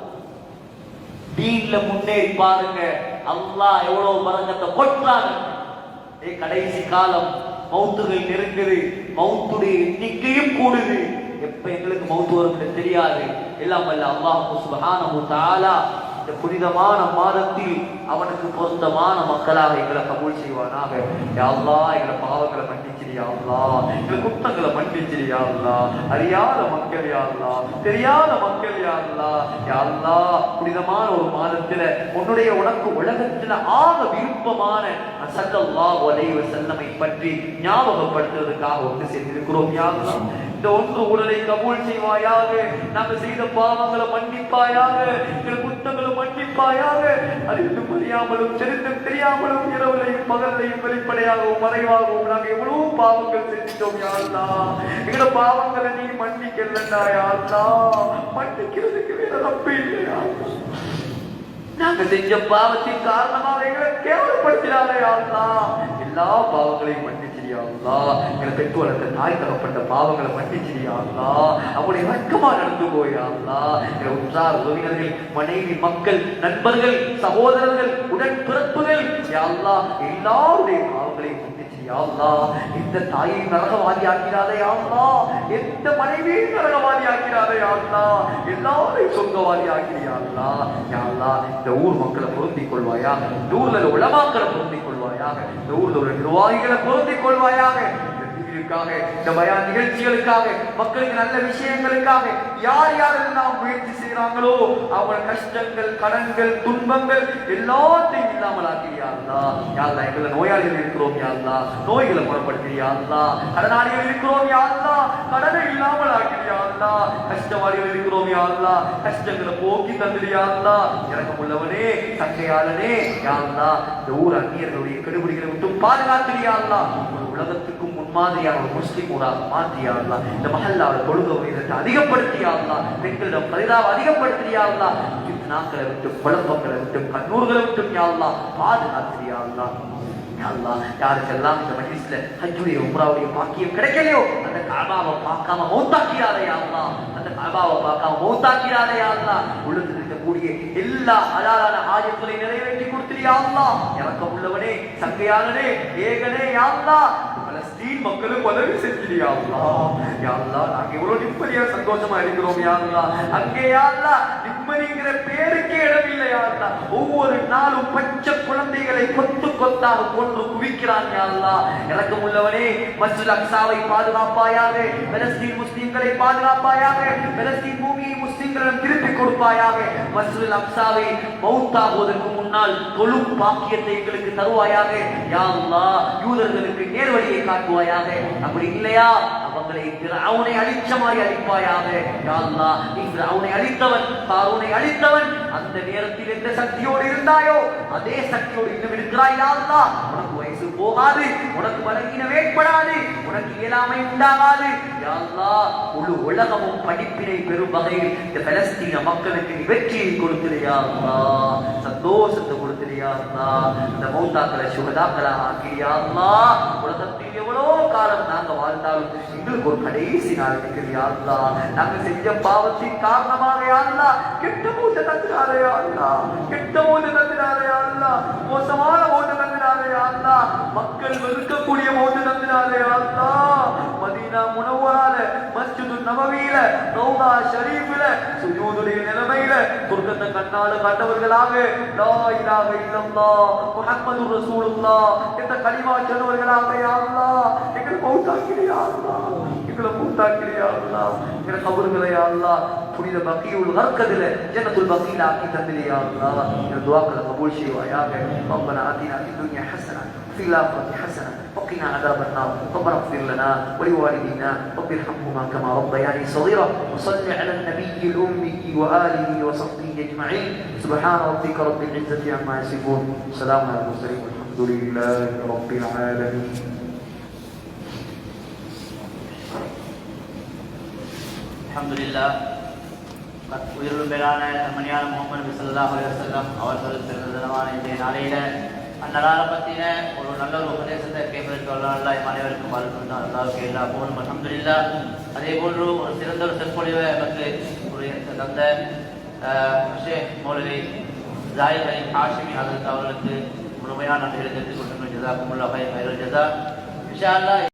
தீன்ல முன்னேறி பாருங்க, அல்லாஹ் எவ்வளவு பரக்கத்தை கொட்டாங்க. கடைசி காலம், மௌத்துகள் நெருங்குது, மௌத்துடைய எண்ணிக்கையும் கூடுது. எப்ப எங்களுக்கு மௌத்து வரும் தெரியாது. எல்லாம் வல்ல அல்லாஹ் சுப்ஹானஹு வ தஆலா இந்த புனிதமான மாதத்தில் அவனுக்கு பொருத்தமான மக்களாக எங்களை கபூல் செய்வானாக. யா அல்லாஹ், எங்களை பாவங்களை மன்னிச்சிரு யா அல்லாஹ், எங்களை குற்றங்களை மன்னிச்சிரு யா அல்லாஹ். அறியாத மக்கள் யா அல்லாஹ், தெரியாத மக்கள் யா அல்லாஹ். யா அல்லாஹ், புனிதமான ஒரு மாதத்துல உன்னுடைய உனக்கு உலகத்துல ஆக விருப்பமான ஸல்லல்லாஹு அலைஹி வஸல்லம் பற்றி ஞாபகப்படுத்துவதற்காக ஒன்று சேர்ந்திருக்கிறோம் யா அல்லாஹ். இந்த ஒன்று உடலை கபூல் செய்வாயாக. நாங்கள் செய்த பாவங்களை மன்னிப்பாயாக, எங்கள் குற்றங்களை மன்னிப்பாயாக. அறிந்தும் அறியாமலும் தெரிந்தும் தெரியாமலும் இரவுலையும் பகலையும் வெளிப்படையாகவும் மறைவாகவும் நாங்கள் எவ்வளவு பாவங்கள் செஞ்சிட்டோம் யா அல்லாஹ். எங்களோட பாவங்களை நீ மன்னிக்கலண்டா யா அல்லாஹ். மன்னிக்கிறதுக்கு வேற தப்பு இல்லையா? நாங்க செஞ்ச பாவத்தின் காரணமாக எங்களை கேவலப்படுத்தினாரே யா அல்லாஹ். எல்லா பாவங்களையும் மன்னிச்சிரியா அல்லாஹ். எங்களை பெற்று வளர்த்த தாய் தகப்பட்ட பாவங்களை மன்னிச்சிரியா அல்லாஹ். அவருடைய வழக்கமா நடந்து போயா அல்லாஹ். எங்களை உற்றார் உறவினர்கள், மனைவி, மக்கள், நண்பர்கள், சகோதரர்கள், உடன் பிறப்புகள் யா அல்லாஹ் எல்லாருடைய பாவங்களையும் மன்னிச்சிரியா அல்லாஹ். எந்த தாயை நரகவாதி ஆக்கிறாதே யா அல்லாஹ், எந்த மனைவியை நரகவாதி ஆக்கிறாதே யா அல்லாஹ், எல்லாரையும் சொர்க்கவாதி ஆக்கிறியா அல்லாஹ். யா அல்லாஹ், இந்த ஊர் மக்களை பொருந்திக் கொள்வாயாக, இந்த ஊர்ல உலமாக்களை பொருந்திக் கொள்வாயாக, இந்த ஊர்ல உள்ள நிர்வாகிகளை பொருந்திக் கொள்வாயாக. இந்த பயான் நிகழ்ச்சிகளுக்காக, மக்களுக்கு நல்ல விஷயங்களுக்காக யார் யாரெல்லாம் முயற்சி செய்யறாங்களோ அவங்க கஷ்டங்கள், கடன்கள், துன்பங்கள் எல்லாத்தையும் இல்லாமல் ஆக்கிறியா அல்லாஹ். யா அல்லாஹ், எங்களை நோயாளிகள் இருக்கிறோம் யா அல்லாஹ், நோய்களை குணப்படுத்தியா அல்லாஹ். கடனாளிகள் இருக்கிறோம் யா அல்லாஹ், கடனை இல்லாமல் ஆக்கிறியா அல்லாஹ். கஷ்டவாளிகள் இருக்கிறோம் யா அல்லாஹ், கஷ்டங்களை போக்கி தந்திரியா அல்லாஹ். இரக்கமுள்ளவனே, சங்கையாளனே யா அல்லாஹ், இந்த ஊர் அந்நியர்களுடைய கெடுபிடிகளை விட்டு பாதுகாத்திரியா அல்லாஹ். உலகத்துக்கும் முன்மாதிரியான ஒரு முஸ்லிம் ஊராக மாற்றியா அல்லாஹ். இந்த மஹல்லாவோட தொழுகை உயரத்தை அதிகப்படுத்தியா அல்லாஹ். பெண்களிடம் பரிதாப அதிகப்படுத்தியா அல்லாஹ். நாக்களை விட்டு, குழப்பங்களை விட்டு, கண்ணூர்களை விட்டு யா அல்லாஹ் பாதுகாத்திரியா அல்லாஹ். யாருக்கெல்லாம் இந்த மஜ்லிஸ்ல ஹஜ்ஜுடைய உம்ராவுடைய பாக்கியம் கிடைக்கலையோ அந்த கஅபாவை பார்க்காம மௌத்தாக்கிராதே யா அல்லாஹ். அந்த கஅபாவை பார்க்காம மௌத்தாக்கிராதே யா அல்லாஹ். உள்ளத்தில் இருக்கக்கூடிய எல்லா ஹலாலான ஹாஜத்துகளையும் நிறைவேற்றி கொடுத்தியா அல்லாஹ். இரக்கம் உள்ளவனே, சங்கையாளனே, ஏகனே யா அல்லாஹ். பலஸ்தீன் மக்களுக்கு உதவி செஞ்சியா அல்லாஹ். யா அல்லாஹ், நாங்க எவ்வளவு நிம்மதியா சந்தோஷமா இருக்கிறோம் யா அல்லாஹ். அங்கே யா அல்லாஹ் நிம்மதிங்கிற பேருக்கே இடமில்லை யா அல்லாஹ். ஒவ்வொரு நாளும் பச்சை குழந்தைகளை கொத்து கொத்தாக கொன்று குவிக்கிறான் யா அல்லாஹ். இரக்கம் உள்ளவனே, மஸ்ஜித் அக்ஸாவை பாதுகாப்பாயாக, பலஸ்தீன் முஸ்லிம்களை பாதுகாப்பாயாக, பலஸ்தீன் பூமியை முஸ்லிம்களிடம் திருப்பி கொடுப்பாயாக. மஸ்ஜித் அக்ஸாவை மௌத்தாகுவதற்கு முன்னால் தொழும் பாக்கியத்தை எங்களுக்கு தருவாயாக யா அல்லாஹ். யூதர்களுக்கு நேர்வழியை காட்டுவாயாக. அப்படி இல்லையா அவங்களை ஃபிரௌனை அழிச்ச மாதிரி அழிப்பாயாக யா அல்லாஹ். நீ ஃபிரௌனை அழித்தவன், காரூனை அழித்தவன். அந்த நேரத்தில் எந்த சக்தியோடு இருந்தாயோ அதே சக்தியோடு இன்னும் இருக்கிறாய் யா அல்லாஹ். உனக்கு வயசு போகாது, உனக்கு பலகீனம் ஏற்படாது, உனக்கு இயலாமை உண்டாகாது. யா அல்லாஹ் முழு உலகமும் படிப்பினை பெறும் வகையில் இந்த பலஸ்தீன மக்களுக்கு நீ வெற்றியை கொடுத்தியா அல்லாஹ், சந்தோஷத்தை கொடுத்தியா அல்லாஹ், இந்த மௌத்தாக்களை சுகதாக்களை ஆக்கியா அல்லாஹ். உலகத்தில் எவ்வளோ காலம் நாங்க வாழ்ந்தாலும் எங்களுக்கு ஒரு கடைசி நாள் இருக்கிறியா அல்லாஹ். நாங்க செஞ்ச பாவத்தின் காரணமாக யா அல்லாஹ் கெட்ட மூத்த தந்திராரே யா அல்லாஹ், கெட்ட மூத்த தந்திராரே யா அல்லாஹ், மோசமான மூத்த தந்திராரே யா அல்லாஹ், மக்கள் வெறுக்கக்கூடிய மூத்த தந்திராரே யா அல்லாஹ். மதீனா முனவ்வரால மஸ்ஜிது நபவியில ரௌதா ஷரீஃபில சுஜூதுடைய நிலைமையில சொர்க்கத்தை கண்ணால கண்டவர்களாக லா இலாஹ இல்லல்லாஹ் முஹம்மதுர் ரசூலுல்லாஹ் என்ற கலிமா சொன்னவர்களாக யா அல்லாஹ் எங்களை மௌத்தாக்கிறியா யா அல்லாஹ், எங்களை மௌத்தாக்கிறியா யா அல்லாஹ். எங்களை கபர்களை யா அல்லாஹ் புனித பக்கீஉல் கர்கதில ஜன்னத்துல் பக்கீல ஆக்கி தந்திரியா அல்லாஹ். எங்கள் துஆக்களை கபூல் செய்வாயாக. ரப்பனா ஆதினா ஃபித் துன்யா ஹஸனா وفي الآخرة حسنة وقنا عذاب النار. ربنا اغفر لنا ولوالدينا رب ارحمهما كما ربياني صغيرا. وصل على النبي الأمي وآله وصحبه أجمعين. سبحان ربك رب العزة عما يصفون، سلام على المرسلين والحمد لله رب العالمين. الحمد لله. உயிரிலும் மேலான மணியான முகமது ஸல்லல்லாஹு அலைஹி வஸல்லம் அவர்கள் பிறந்த தினமான இன்றைய நாளையில அந்நாளை பற்றின ஒரு நல்ல ஒரு உபதேசத்தை கேட்பதற்கு அல்லாஹ் அனைவருக்கும் வாழ்த்தும் அல்லாஹ்வுக்கு எல்லா புகழும் அல்ஹம்துலில்லாஹ். அதே போன்று ஒரு சிறந்த ஒரு சொற்பொழிவை நமக்கு தந்த ஷேக் மௌலவி ஜாயித் அலி ஹாஷிமி அவர்களுக்கு முழுமையான நன்றிகளை தெரிவித்துக் கொள்கின்றோம். ஜஸாக்குமுல்லாஹ் ஹைரல் ஜஸா. இன்ஷா அல்லாஹ்